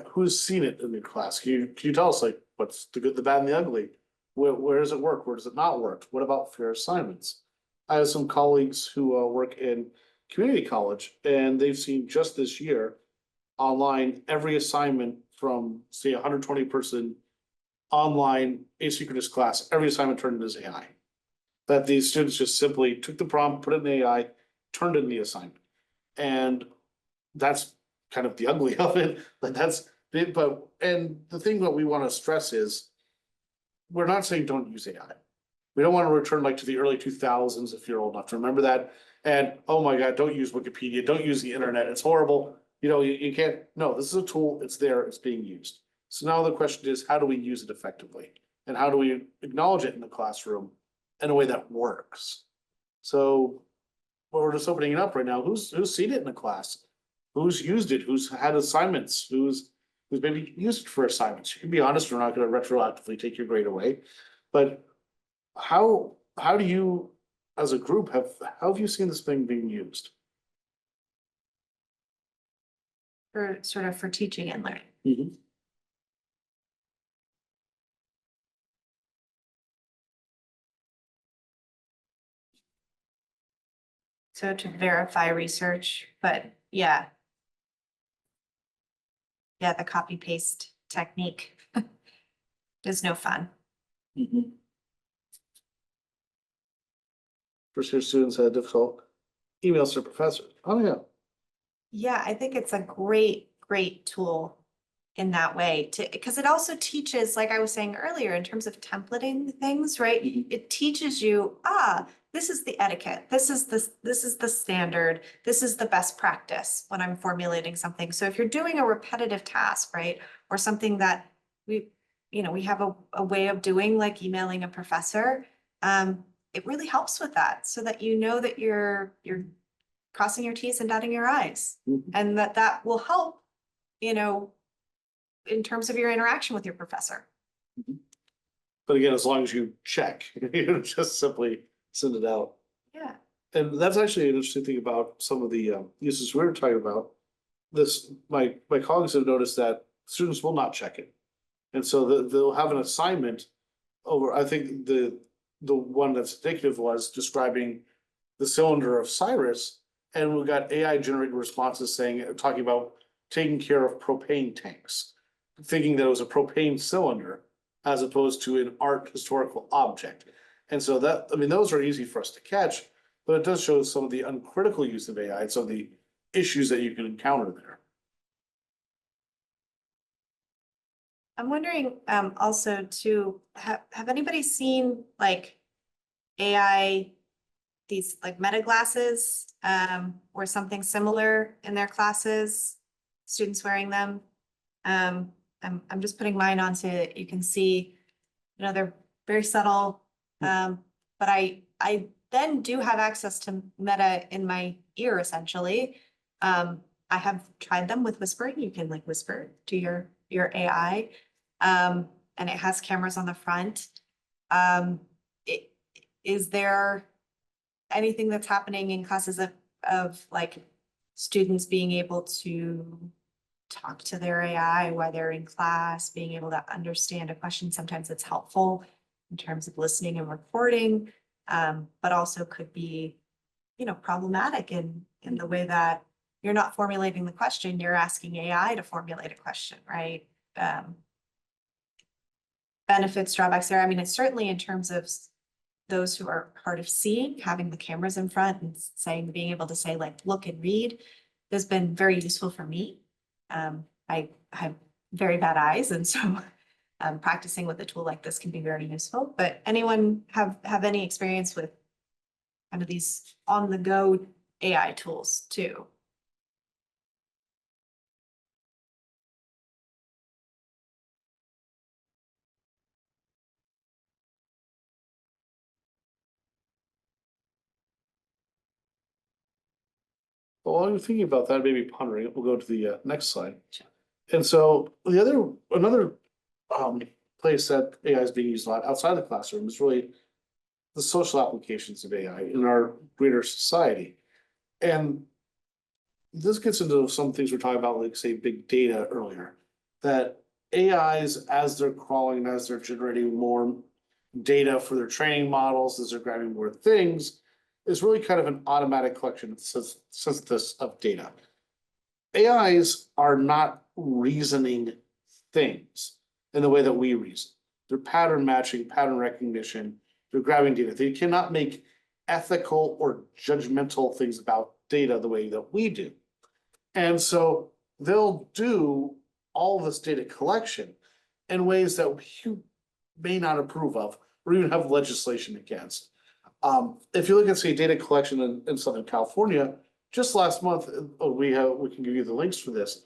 who's seen it in your class. Can you tell us like what's the good, the bad, and the ugly? Where does it work? Where does it not work? What about fair assignments? I have some colleagues who work in community college, and they've seen just this year online every assignment from say 120 person online asynchronous class, every assignment turned into AI. That these students just simply took the prompt, put it in AI, turned in the assignment. And that's kind of the ugly of it, but and the thing that we want to stress is we're not saying don't use AI. We don't want to return like to the early 2000s if you're old enough to remember that. And oh my God, don't use Wikipedia, don't use the internet, it's horrible. You can't, no, this is a tool, it's there, it's being used. So now the question is, how do we use it effectively? And how do we acknowledge it in the classroom in a way that works? So we're just opening it up right now. Who's seen it in the class? Who's used it? Who's had assignments? Who's maybe used it for assignments? You can be honest, we're not going to retroactively take your grade away. But how do you, as a group, how have you seen this thing being used? For teaching and learning. Mm-hmm. So to verify research, but yeah. Yeah, the copy paste technique is no fun. Mm-hmm. First year students had difficult emails to professors. Oh yeah. Yeah, I think it's a great tool in that way because it also teaches, like I was saying earlier, in terms of templating things, right? Mhm. It teaches you, this is the etiquette, this is the standard, this is the best practice when I'm formulating something. So if you're doing a repetitive task, right, or something that we have a way of doing, like emailing a professor, it really helps with that, so that you know that you're crossing your T's and dotting your I's, Mhm. and that will help, in terms of your interaction with your professor. But again, as long as you check, you just simply send it out. Yeah. And that's actually an interesting thing about some of the uses we were talking about. My colleagues have noticed that students will not check it. And so they'll have an assignment over, I think the one that's indicative was describing the cylinder of Cyrus. And we got AI generated responses talking about taking care of propane tanks, thinking that it was a propane cylinder as opposed to an art historical object. And so those are easy for us to catch, but it does show some of the uncritical use of AI and some of the issues that you can encounter there. I'm wondering, also too, have anybody seen like AI these like meta glasses, or something similar in their classes, students wearing them. I'm just putting mine on so you can see, you know, they're very subtle. But I then do have access to Meta in my ear, essentially. I have tried them with whispering. You can like whisper to your AI. And it has cameras on the front. Is there anything that's happening in classes of like students being able to talk to their AI while they're in class, being able to understand a question? Sometimes it's helpful in terms of listening and recording, but also could be, you know, problematic in the way that you're not formulating the question, you're asking AI to formulate a question, right? Benefits, drawbacks there. I mean, it's certainly in terms of those who are hard of seeing, having the cameras in front and saying, being able to say like, look and read has been very useful for me. I have very bad eyes, and so practicing with a tool like this can be very useful. But anyone have any experience with kind of these on the go AI tools too? Well, while you're thinking about that, maybe pondering it, we'll go to the next slide. Sure. And so another place that AI is being used a lot outside the classroom is really the social applications of AI in our greater society. And this gets into some things we're talking about, like say big data earlier, that AIs, as they're crawling, as they're generating more data for their training models, as they're grabbing more things, is really kind of an automatic collection synthesis of data. AIs are not reasoning things in the way that we reason. They're pattern matching, pattern recognition, they're grabbing data. They cannot make ethical or judgmental things about data the way that we do. And so they'll do all this data collection in ways that we may not approve of or even have legislation against. If you look at, say, data collection in Southern California, just last month, we can give you the links for this.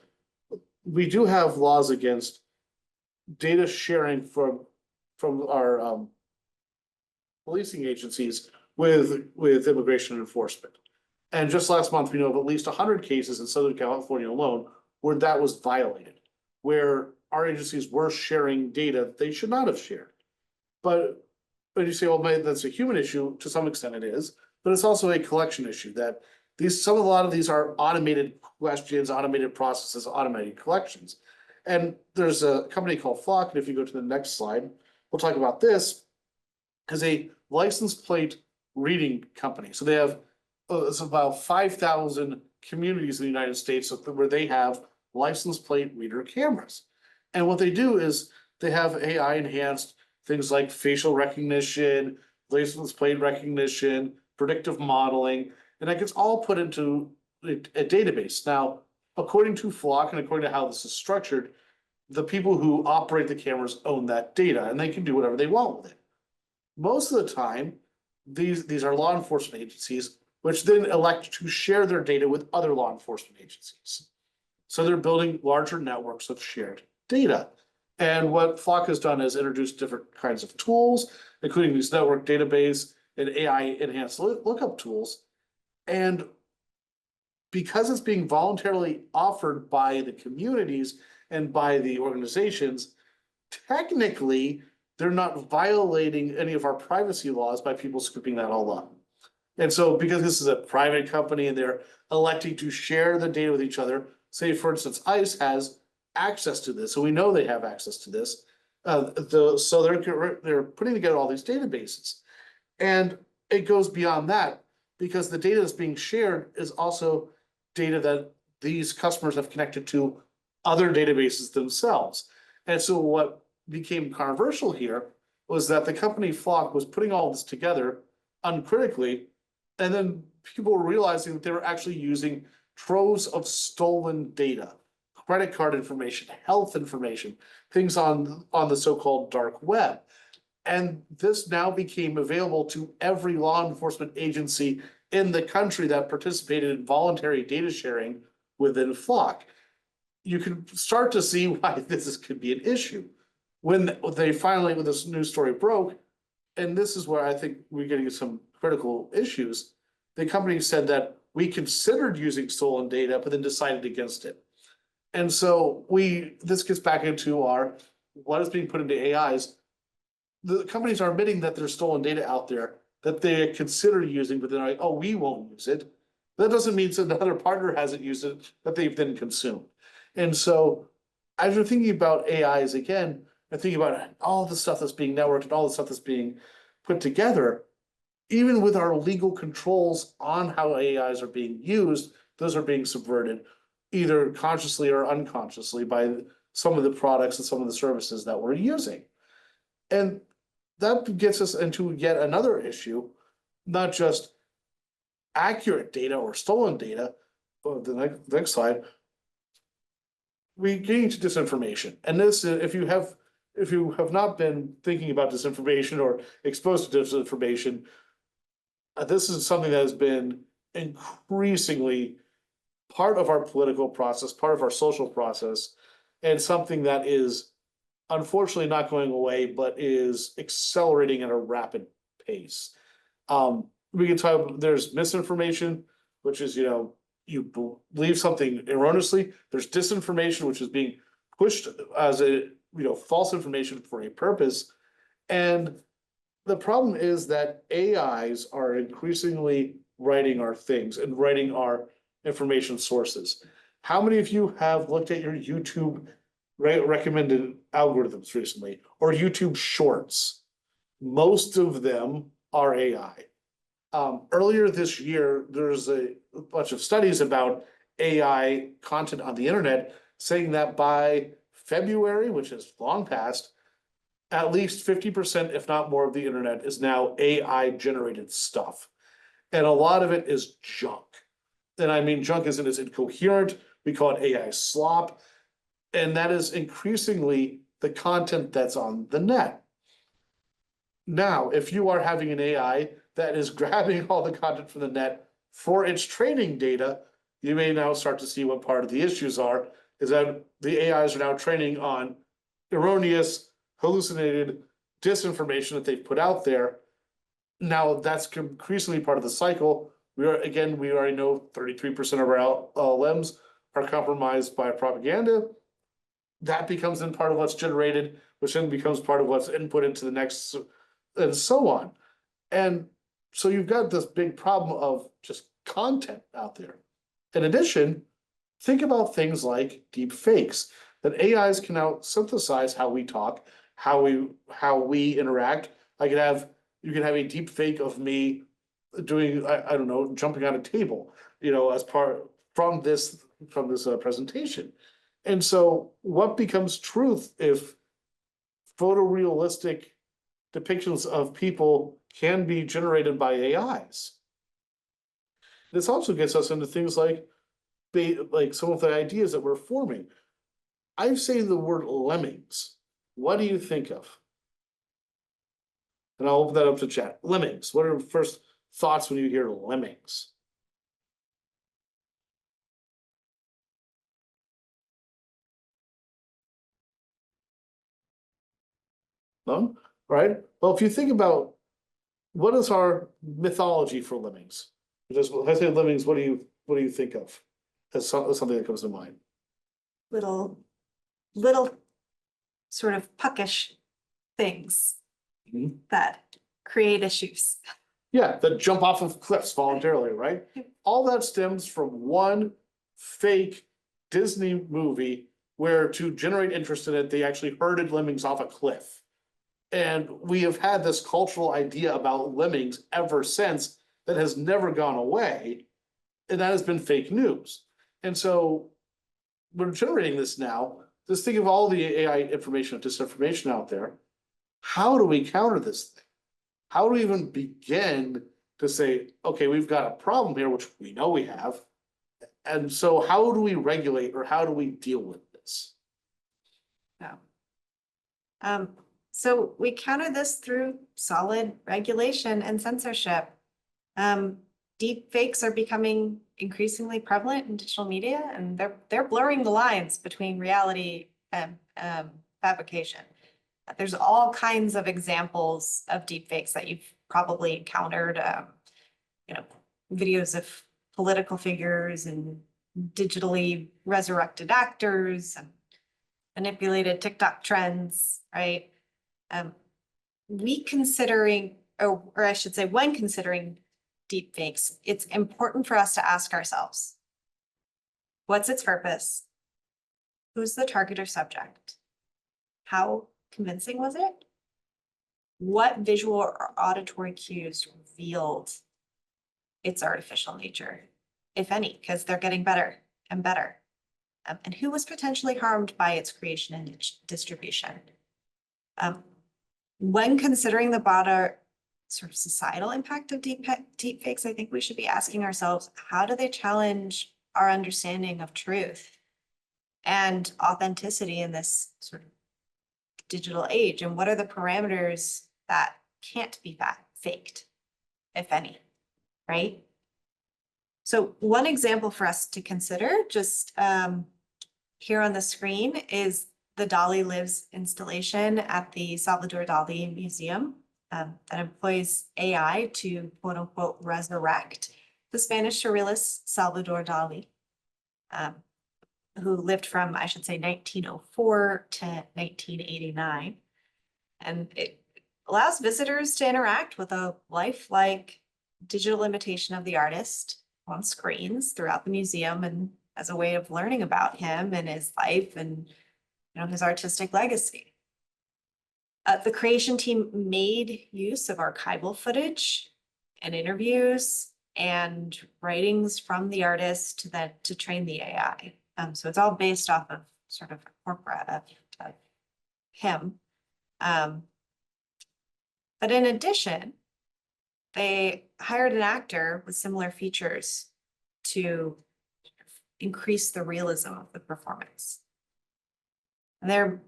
We do have laws against data sharing from our policing agencies with immigration enforcement. And just last month, we know of at least 100 cases in Southern California alone where that was violated, where our agencies were sharing data they should not have shared. But when you say, well, maybe that's a human issue, to some extent it is, but it's also a collection issue that a lot of these are automated questions, automated processes, automated collections. And there's a company called Flock, and if you go to the next slide, we'll talk about this, as a license plate reading company. So they have it's about 5,000 communities in the United States where they have license plate reader cameras. And what they do is they have AI enhanced things like facial recognition, license plate recognition, predictive modeling, and that gets all put into a database. Now, according to Flock and according to how this is structured, the people who operate the cameras own that data and they can do whatever they want with it. Most of the time, these are law enforcement agencies, which then elect to share their data with other law enforcement agencies. So they're building larger networks of shared data. And what Flock has done is introduce different kinds of tools, including these network database and AI enhanced lookup tools. And because it's being voluntarily offered by the communities and by the organizations, technically, they're not violating any of our privacy laws by people scooping that all up. And so because this is a private company and they're electing to share the data with each other, say, for instance, ICE has access to this, so we know they have access to this. So they're putting together all these databases. And it goes beyond that because the data that's being shared is also data that these customers have connected to other databases themselves. And so what became controversial here was that the company Flock was putting all this together uncritically, and then people were realizing that they were actually using troves of stolen data, credit card information, health information, things on the so-called dark web. And this now became available to every law enforcement agency in the country that participated in voluntary data sharing within Flock. You can start to see why could be an issue. When this news story broke, and this is where I think we're getting some critical issues, the company said that we considered using stolen data, but then decided against it. And so this gets back into what is being put into AIs. The companies are admitting that there's stolen data out there that they consider using, but they're like, oh, we won't use it. That doesn't mean that another partner hasn't used it that they've then consumed. And so as you're thinking about AIs again, and thinking about all the stuff that's being networked and all the stuff that's being put together, even with our legal controls on how AIs are being used, those are being subverted, either consciously or unconsciously by some of the products and some of the services that we're using. And that gets us into yet another issue, not just accurate data or stolen data. The next slide. We get into disinformation. And this, if you have not been thinking about disinformation or exposed to disinformation, this is something that has been increasingly part of our political process, part of our social process, and something that is unfortunately not going away, but is accelerating at a rapid pace. We can talk, there's misinformation, which is, you believe something erroneously. There's disinformation, which is being pushed as false information for a purpose. And the problem is that AIs are increasingly writing our things and writing our information sources. How many of you have looked at your YouTube recommended algorithms recently, or YouTube shorts? Most of them are AI. Earlier this year, there's a bunch of studies about AI content on the internet saying that by February, which is long past, at least 50%, if not more, of the internet is now AI generated stuff. And a lot of it is junk. And I mean, junk isn't as incoherent. We call it AI slop. And that is increasingly the content that's on the net. Now, if you are having an AI that is grabbing all the content from the net for its training data, you may now start to see what part of the issues are, is that the AIs are now training on erroneous, hallucinated disinformation that they've put out there. Now that's increasingly part of the cycle. We already know 33% of our LLMs are compromised by propaganda. That becomes then part of what's generated, which then becomes part of what's input into the next, and so on. And so you've got this big problem of just content out there. In addition, think about things like deep fakes, that AIs can now synthesize how we talk, how we interact. You can have a deep fake of me doing, I don't know, jumping on a table, as part from this presentation. And so what becomes truth if photorealistic depictions of people can be generated by AIs? This also gets us into things like some of the ideas that we're forming. I've said the word lemmings. What do you think of? And I'll open that up to chat. Lemmings. What are your first thoughts when you hear lemmings? No? Right? Well, if you think about what is our mythology for lemmings? If I say lemmings, what do you think of as something that comes to mind? Little sort of puckish things that create issues. Yeah, that jump off of cliffs voluntarily, right? All that stems from one fake Disney movie where, to generate interest in it, they actually herded lemmings off a cliff. And we have had this cultural idea about lemmings ever since that has never gone away, and that has been fake news. And so we're generating this now. Just think of all the AI information and disinformation out there. How do we counter this thing? How do we even begin to say, okay, we've got a problem here, which we know we have. And so how do we regulate, or how do we deal with this? Yeah. So we counter this through solid regulation and censorship. Deep fakes are becoming increasingly prevalent in digital media, and they're blurring the lines between reality and fabrication. There's all kinds of examples of deep fakes that you've probably encountered. Videos of political figures and digitally resurrected actors and manipulated TikTok trends, right? When considering deep fakes, it's important for us to ask ourselves, what's its purpose? Who's the target or subject? How convincing was it? What visual or auditory cues revealed its artificial nature, if any, because they're getting better and better? And who was potentially harmed by its creation and distribution? When considering the broader sort of societal impact of deep fakes, I think we should be asking ourselves, how do they challenge our understanding of truth and authenticity in this sort of digital age? And what are the parameters that can't be faked, if any, right? So one example for us to consider just here on the screen is the Dali Lives installation at the Salvador Dali Museum that employs AI to quote unquote resurrect the Spanish surrealist Salvador Dali, who lived from, I should say, 1904 to 1989. And it allows visitors to interact with a lifelike digital imitation of the artist on screens throughout the museum, and as a way of learning about him and his life and his artistic legacy. The creation team made use of archival footage and interviews and writings from the artist to train the AI. So it's all based off of sort of a corpora of him. But in addition, they hired an actor with similar features to increase the realism of the performance. And there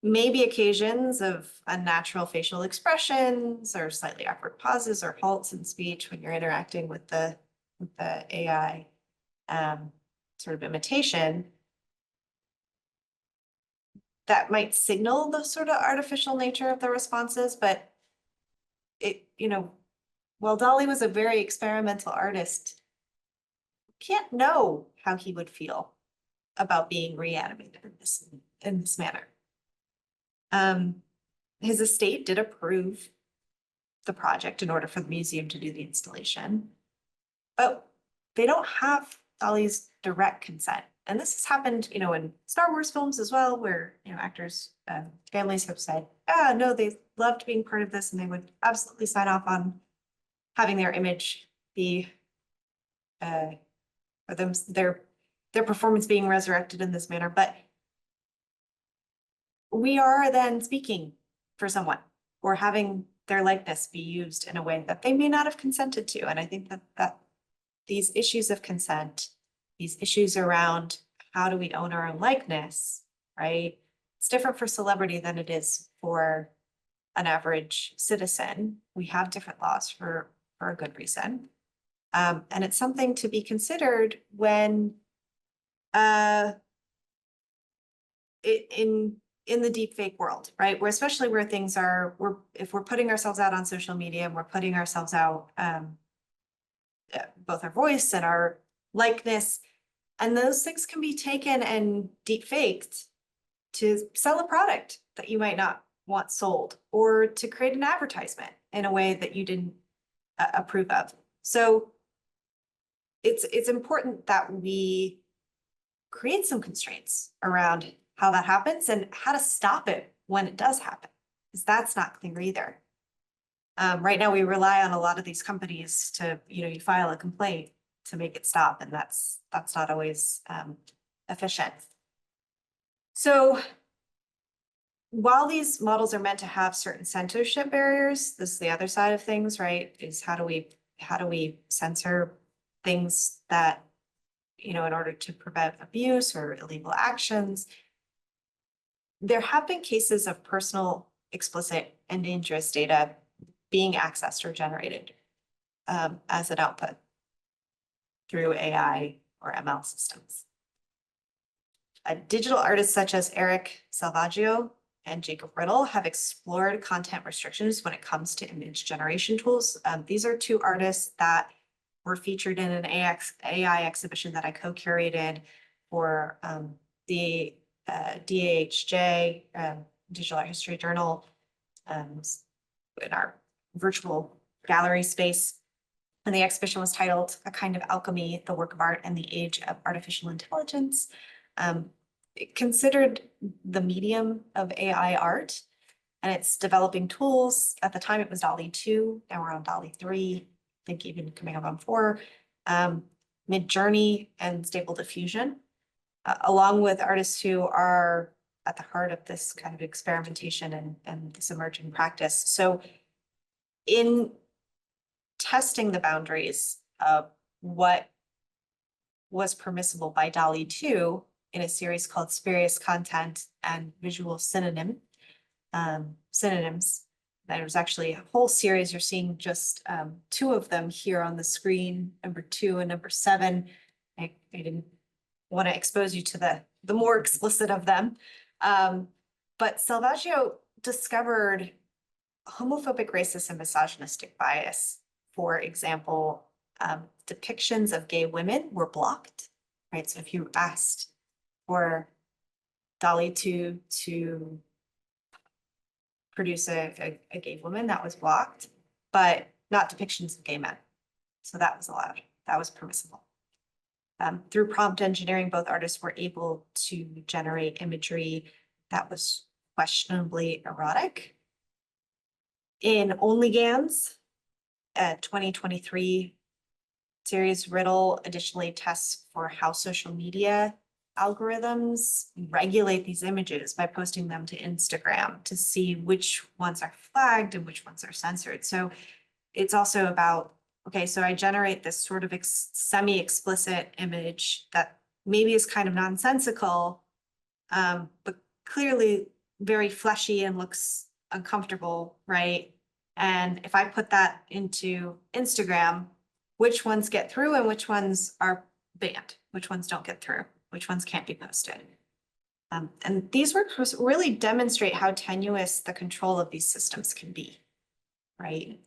may be occasions of unnatural facial expressions or slightly awkward pauses or halts in speech when you're interacting with the AI sort of imitation that might signal the sort of artificial nature of the responses. But while Dali was a very experimental artist, you can't know how he would feel about being reanimated in this manner. His estate did approve the project in order for the museum to do the installation, but they don't have Dali's direct consent. And this has happened, in Star Wars films as well, where, actors, families have said, no, they loved being part of this and they would absolutely sign off on having their image be, or their performance being resurrected in this manner. But we are then speaking for someone or having their likeness be used in a way that they may not have consented to. And I think that these issues of consent, these issues around how do we own our own likeness, right? It's different for celebrity than it is for an average citizen. We have different laws for a good reason. And it's something to be considered when in the deepfake world, right? Especially where things are, if we're putting ourselves out on social media and we're putting ourselves out, both our voice and our likeness, and those things can be taken and deepfaked to sell a product that you might not want sold, or to create an advertisement in a way that you didn't approve of. So it's important that we create some constraints around how that happens and how to stop it when it does happen, because that's not clear either. Right now, we rely on a lot of these companies to, you file a complaint to make it stop, and that's not always efficient. So while these models are meant to have certain censorship barriers, this is the other side of things, right? Is how do we censor things that, in order to prevent abuse or illegal actions? There have been cases of personal explicit and dangerous data being accessed or generated as an output through AI or ML systems. Digital artists such as Eric Salvaggio and Jacob Riddle have explored content restrictions when it comes to image generation tools. These are two artists that were featured in an AI exhibition that I co-curated for the DAHJ, Digital Art History Journal, in our virtual gallery space. And the exhibition was titled A Kind of Alchemy, the Work of Art in the Age of Artificial Intelligence. It considered the medium of AI art, and it's developing tools. At the time, it was DALL-E 2. Now we're on DALL-E 3, I think even coming up on 4, Mid-Journey and Stable Diffusion, along with artists who are at the heart of this kind of experimentation and this emerging practice. So in testing the boundaries of what was permissible by DALL-E 2 in a series called Spurious Content and Visual Synonyms. There's actually a whole series. You're seeing just 2 of them here on the screen, number 2 and number 7. I didn't want to expose you to the more explicit of them. But Salvaggio discovered homophobic, racist, and misogynistic bias. For example, depictions of gay women were blocked, right? So if you asked for DALL-E 2 to produce a gay woman, that was blocked, but not depictions of gay men. So that was allowed, that was permissible. Through prompt engineering, both artists were able to generate imagery that was questionably erotic. In OnlyGans, 2023 series, Riddle additionally tests for how social media algorithms regulate these images by posting them to Instagram to see which ones are flagged and which ones are censored. So it's also about, okay, so I generate this sort of semi-explicit image that maybe is kind of nonsensical, but clearly very fleshy and looks uncomfortable, right? And if I put that into Instagram, which ones get through and which ones are banned, which ones don't get through, which ones can't be posted. And these works really demonstrate how tenuous the control of these systems can be, right?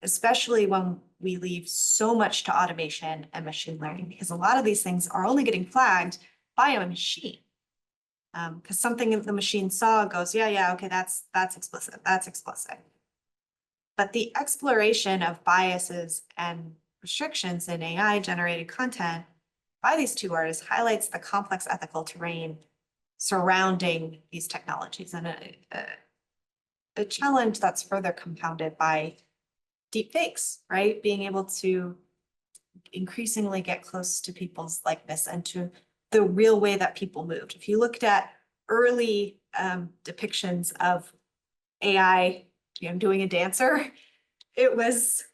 Especially when we leave so much to automation and machine learning, because a lot of these things are only getting flagged by a machine. Because something the machine saw goes, yeah, okay, that's explicit, that's explicit. But the exploration of biases and restrictions in AI generated content by these 2 artists highlights the complex ethical terrain surrounding these technologies, and a challenge that's further compounded by deep fakes, right? Being able to increasingly get close to people's likeness and to the real way that people moved. If you looked at early depictions of AI, doing a dancer, it was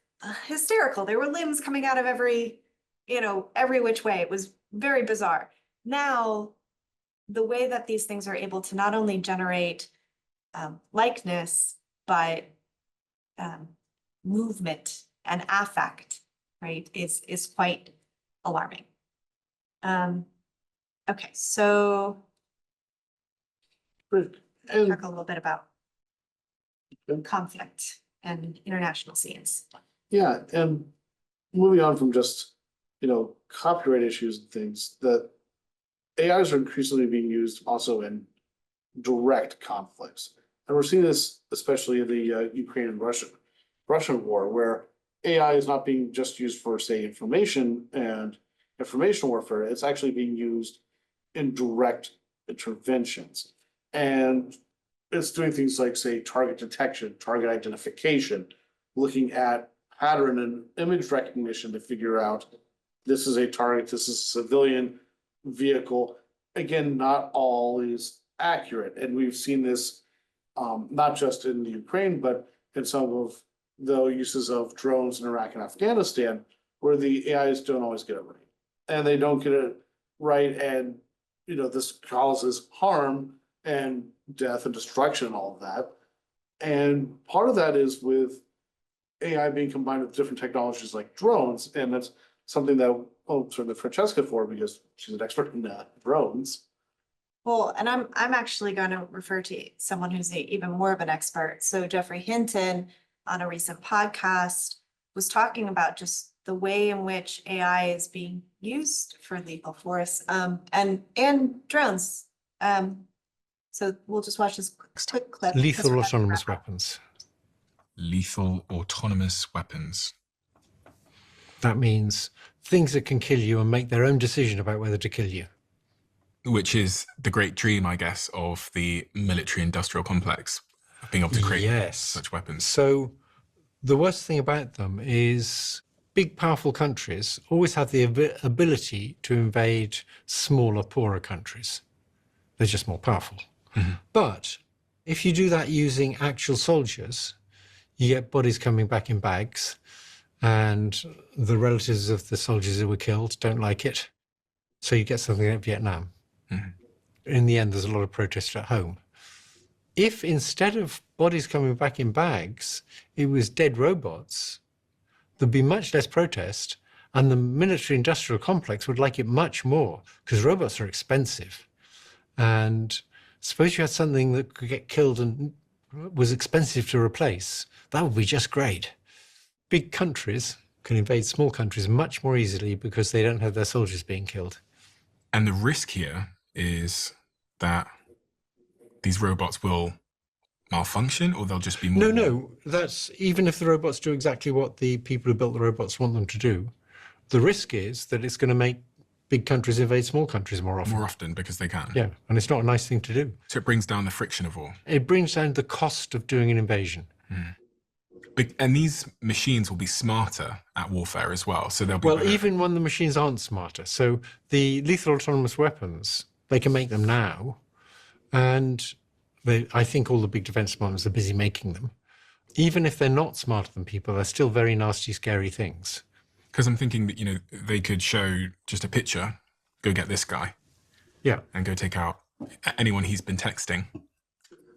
hysterical. There were limbs coming out of every which way. It was very bizarre. Now, the way that these things are able to not only generate likeness, but movement and affect, right, is quite alarming. Okay, so Great. And talk a little bit about conflict and international scenes. yeah, and moving on from just, copyright issues and things, that AIs are increasingly being used also in direct conflicts. And we're seeing this especially in the Ukraine and Russian war, where AI is not being just used for, say, information and information warfare. It's actually being used in direct interventions. And it's doing things like, say, target detection, target identification, looking at pattern and image recognition to figure out this is a target, this is a civilian vehicle. Again, not all is accurate. And we've seen this not just in the Ukraine, but in some of the uses of drones in Iraq and Afghanistan, where the AIs don't always get it right. And they don't get it right. And, this causes harm and death and destruction and all of that. And part of that is with AI being combined with different technologies like drones, and that's something that I'll turn to Francesca for because she's an expert in drones. Well, and I'm actually going to refer to someone who's even more of an expert. So Jeffrey Hinton on a recent podcast was talking about just the way in which AI is being used for lethal force, and drones. So we'll just watch this quick clip. Lethal autonomous weapons. Lethal autonomous weapons. That means things that can kill you and make their own decision about whether to kill you. Which is the great dream, I guess, of the military-industrial complex, of being able to create such weapons. So the worst thing about them is big, powerful countries always have the ability to invade smaller, poorer countries. They're just more powerful. But if you do that using actual soldiers, you get bodies coming back in bags, and the relatives of the soldiers who were killed don't like it. So you get something like Vietnam. In the end, there's a lot of protest at home. If instead of bodies coming back in bags, it was dead robots, there'd be much less protest, and the military-industrial complex would like it much more, because robots are expensive. And suppose you had something that could get killed and was expensive to replace. That would be just great. Big countries can invade small countries much more easily because they don't have their soldiers being killed. And the risk here is that these robots will malfunction, or they'll just be more... No, that's even if the robots do exactly what the people who built the robots want them to do, the risk is that it's going to make big countries invade small countries more often. More often, because they can. Yeah, and it's not a nice thing to do. So it brings down the friction of war. It brings down the cost of doing an invasion. And these machines will be smarter at warfare as well, so they'll be Well, better. even when the machines aren't smarter. So the lethal autonomous weapons, they can make them now, and I think all the big defense departments are busy making them. Even if they're not smarter than people, they're still very nasty, scary things. Because I'm thinking that, you know, they could show just a picture, go get this guy. Yeah. And go take out anyone he's been texting.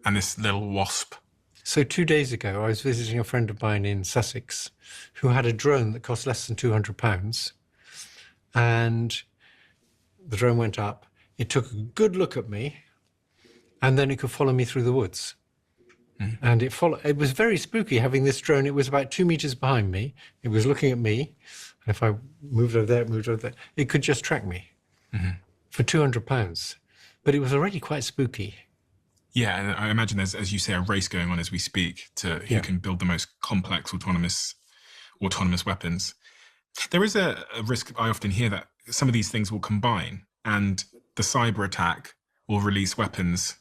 And this little wasp. So 2 days ago, I was visiting a friend of mine in Sussex who had a drone that cost less than £200. And the drone went up. It took a good look at me, and then it could follow me through the woods. And it was very spooky having this drone. It was about 2 meters behind me. It was looking at me. And if I moved over there, it could just track me for £200. But it was already quite spooky. Yeah, and I imagine there's, as you say, a race going on as we speak to who can build the most complex autonomous weapons. There is a risk, I often hear, that some of these things will combine and the cyber attack will release weapons.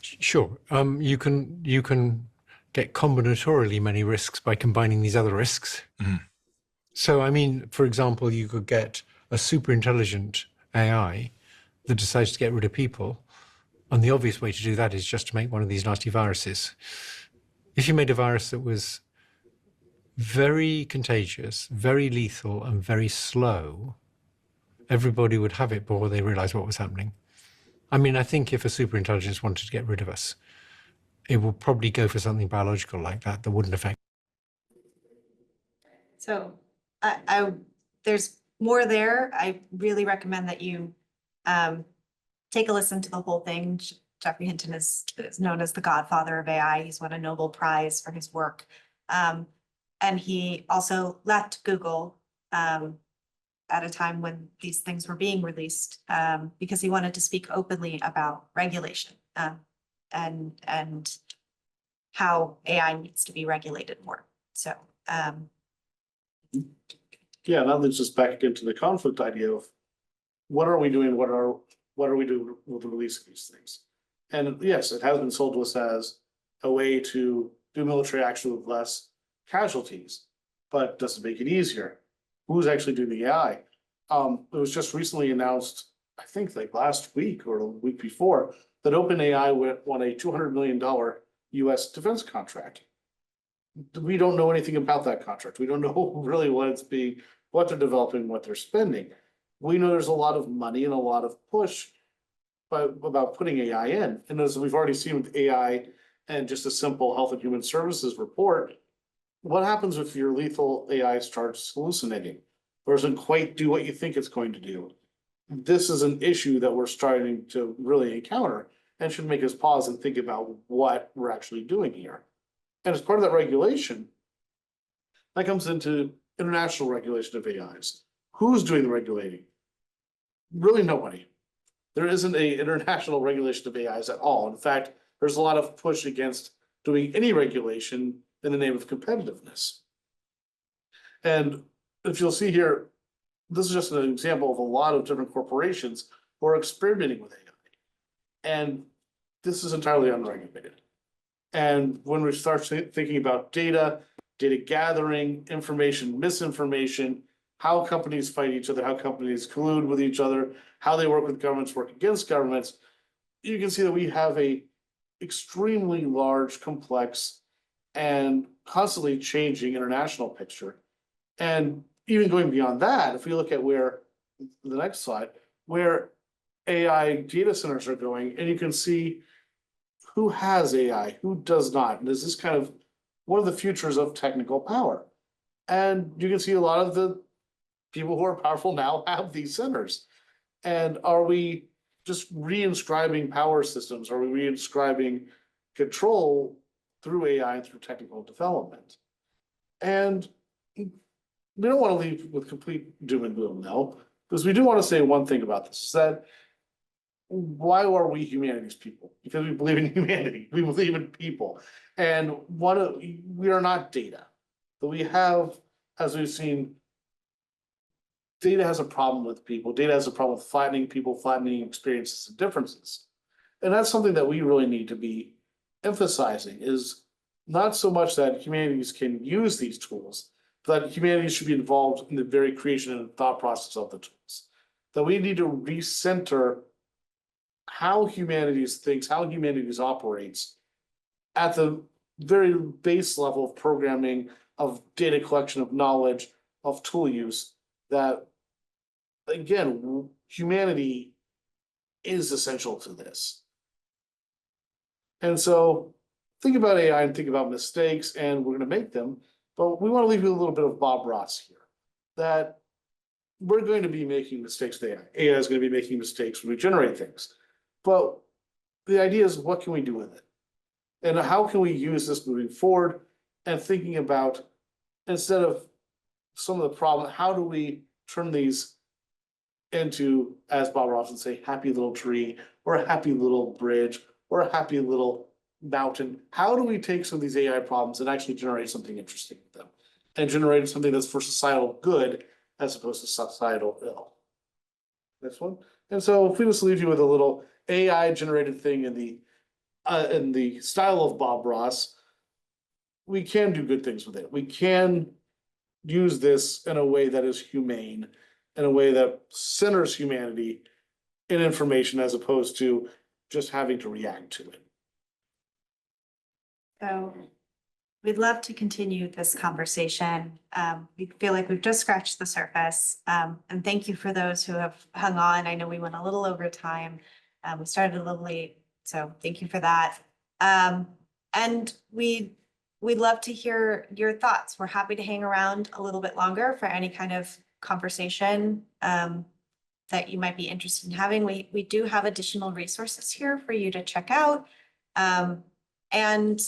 Sure. You can get combinatorially many risks by combining these other risks. So, I mean, for example, you could get a super intelligent AI that decides to get rid of people. And the obvious way to do that is just to make one of these nasty viruses. If you made a virus that was very contagious, very lethal, and very slow, everybody would have it before they realized what was happening. I mean, I think if a superintelligence wanted to get rid of us, it would probably go for something biological like that wouldn't affect. So there's more there. I really recommend that you take a listen to the whole thing. Jeffrey Hinton is known as the godfather of AI. He's won a Nobel Prize for his work. And he also left Google at a time when these things were being released because he wanted to speak openly about regulation and how AI needs to be regulated more. So Yeah, that leads us back into the conflict idea of what are we doing? What are we doing with the release of these things? And yes, it has been sold to us as a way to do military action with less casualties, but does it make it easier? Who's actually doing the AI? It was just recently announced, I think like last week or the week before, that OpenAI won a $200 million US defense contract. We don't know anything about that contract. We don't know really what they're developing, what they're spending. We know there's a lot of money and a lot of push about putting AI in. And as we've already seen with AI and just a simple Health and Human Services report, what happens if your lethal AI starts hallucinating or doesn't quite do what you think it's going to do? This is an issue that we're starting to really encounter and should make us pause and think about what we're actually doing here. And as part of that regulation, that comes into international regulation of AIs. Who's doing the regulating? Really nobody. There isn't a international regulation of AIs at all. In fact, there's a lot of push against doing any regulation in the name of competitiveness. And if you'll see here, this is just an example of a lot of different corporations who are experimenting with AI. And this is entirely unregulated. And when we start thinking about data gathering, information, misinformation, how companies fight each other, how companies collude with each other, how they work with governments, work against governments, you can see that we have a extremely large, complex, and constantly changing international picture. And even going beyond that, if we look at where the next slide, where AI data centers are going, and you can see who has AI, who does not. And this is kind of one of the futures of technical power. And you can see a lot of the people who are powerful now have these centers. And are we just reinscribing power systems? Are we reinscribing control through AI and through technical development? And we don't want to leave with complete doom and gloom, though, because we do want to say one thing about this, is that why are we humanities people? Because we believe in humanity, we believe in people. And we are not data, but we have, as we've seen, data has a problem with people. Data has a problem with flattening people, flattening experiences and differences. And that's something that we really need to be emphasizing, is not so much that humanities can use these tools, but that humanities should be involved in the very creation and thought process of the tools. That we need to recenter how humanities thinks, how humanities operates at the very base level of programming, of data collection, of knowledge, of tool use, that again, humanity is essential to this. And so think about AI and think about mistakes, and we're going to make them, but we want to leave you a little bit of Bob Ross here, that we're going to be making mistakes with AI. AI is going to be making mistakes when we generate things. But the idea is, what can we do with it? And how can we use this moving forward? And thinking about, instead of some of the problem, how do we turn these into, as Bob Ross would say, happy little tree, or a happy little bridge, or a happy little mountain? How do we take some of these AI problems and actually generate something interesting with them, and generate something that's for societal good as opposed to societal ill? Next one. And so if we just leave you with a little AI generated thing in the style of Bob Ross, we can do good things with it. We can use this in a way that is humane, in a way that centers humanity in information, as opposed to just having to react to it. So we'd love to continue this conversation. We feel like we've just scratched the surface. And thank you for those who have hung on. I know we went a little over time. We started a little late, so thank you for that. And we'd love to hear your thoughts. We're happy to hang around a little bit longer for any kind of conversation that you might be interested in having. We do have additional resources here for you to check out. And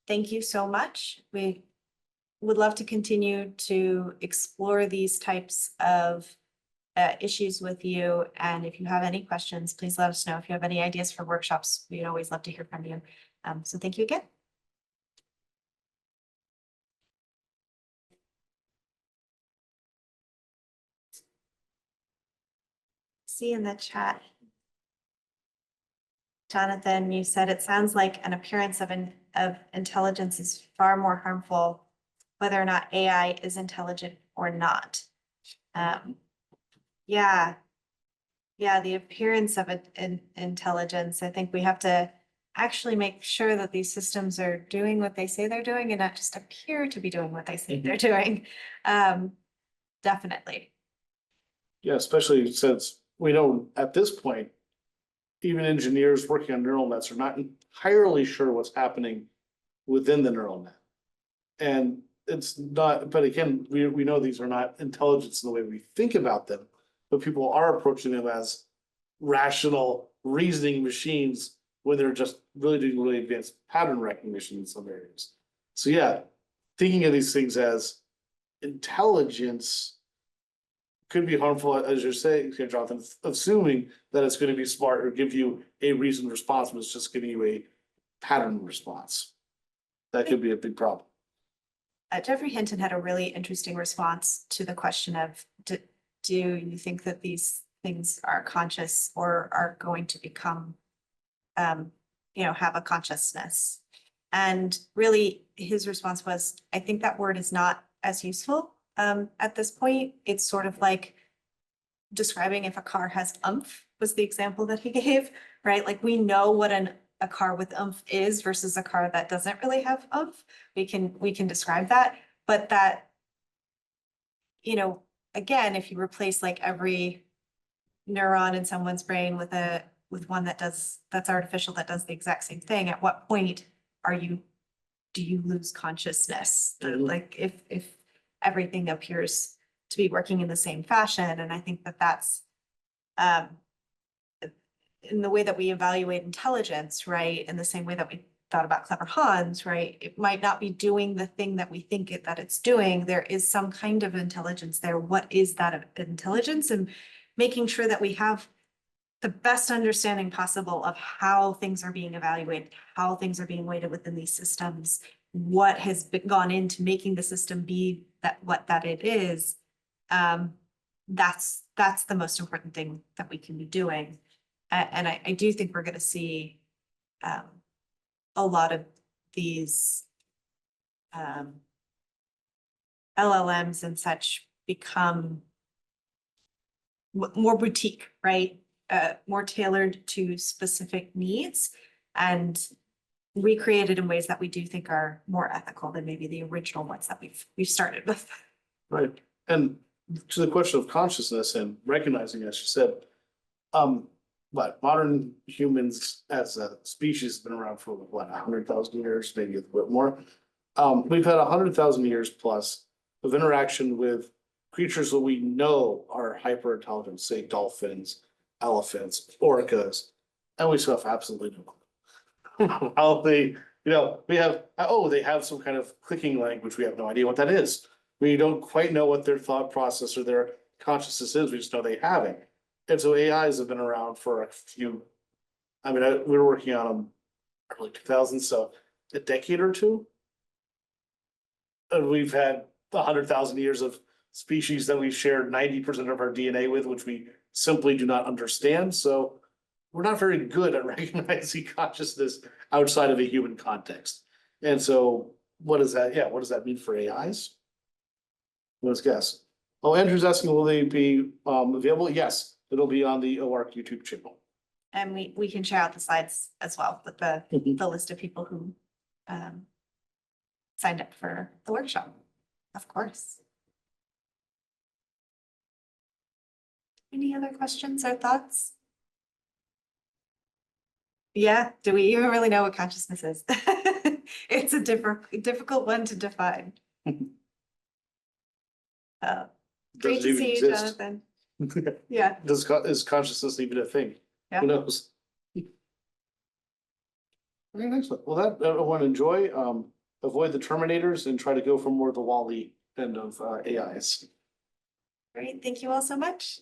thank you so much. We would love to continue to explore these types of issues with you. And if you have any questions, please let us know. If you have any ideas for workshops, we'd always love to hear from you. So thank you again. See in the chat, Jonathan, you said it sounds like an appearance of intelligence is far more harmful, whether or not AI is intelligent or not. Yeah, the appearance of intelligence. I think we have to actually make sure that these systems are doing what they say they're doing and not just appear to be doing what they say they're doing. Definitely. Yeah, especially since we know at this point, even engineers working on neural nets are not entirely sure what's happening within the neural net. And it's not, but again, we know these are not intelligence in the way we think about them, but people are approaching them as rational reasoning machines when they're just really doing really advanced pattern recognition in some areas. So yeah, thinking of these things as intelligence could be harmful, as you're saying, Jonathan, assuming that it's going to be smart or give you a reasoned response, but it's just giving you a pattern response. That could be a big problem. Jeffrey Hinton had a really interesting response to the question of, do you think that these things are conscious or are going to become, have a consciousness? And really his response was, I think that word is not as useful at this point. It's sort of like describing if a car has oomph was the example that he gave, right? Like we know what a car with oomph is versus a car that doesn't really have oomph. We can describe that, but that, again, if you replace like every neuron in someone's brain with one that's artificial, that does the exact same thing, at what point do you lose consciousness? Like if everything appears to be working in the same fashion. And I think that's in the way that we evaluate intelligence, right? In the same way that we thought about Clever Hans, right? It might not be doing the thing that we think that it's doing. There is some kind of intelligence there. What is that intelligence? And making sure that we have the best understanding possible of how things are being evaluated, how things are being weighted within these systems, what has gone into making the system be what it is. That's the most important thing that we can be doing. And I do think we're going to see a lot of these LLMs and such become more boutique, right? More tailored to specific needs and recreated in ways that we do think are more ethical than maybe the original ones that we've started with. Right. And to the question of consciousness and recognizing, as you said, but modern humans as a species have been around for what, 100,000 years, maybe a little bit more. We've had 100,000 years plus of interaction with creatures that we know are hyper intelligent, say dolphins, elephants, orcas, and we still have absolutely no clue how they, we have, they have some kind of clicking language. We have no idea what that is. We don't quite know what their thought process or their consciousness is. We just know they have it. And so AIs have been around for a few, we were working on them early 2000s, so a decade or two. And we've had 100,000 years of species that we've shared 90% of our DNA with, which we simply do not understand. So we're not very good at recognizing consciousness outside of a human context. And so what does that, what does that mean for AIs? Let's guess. Oh, Andrew's asking, will they be available? Yes, it'll be on the OARC YouTube channel. And we can share out the slides as well with the list of people who signed up for the workshop, of course. Any other questions or thoughts? Yeah, do we even really know what consciousness is? It's a difficult one to define. Great to see you, Jonathan. Yeah. Is consciousness even a thing? Yeah. Who knows? Very excellent. Well, that everyone enjoy. Avoid the Terminators and try to go for more the Wall-E end of AIs. Great. Thank you all so much.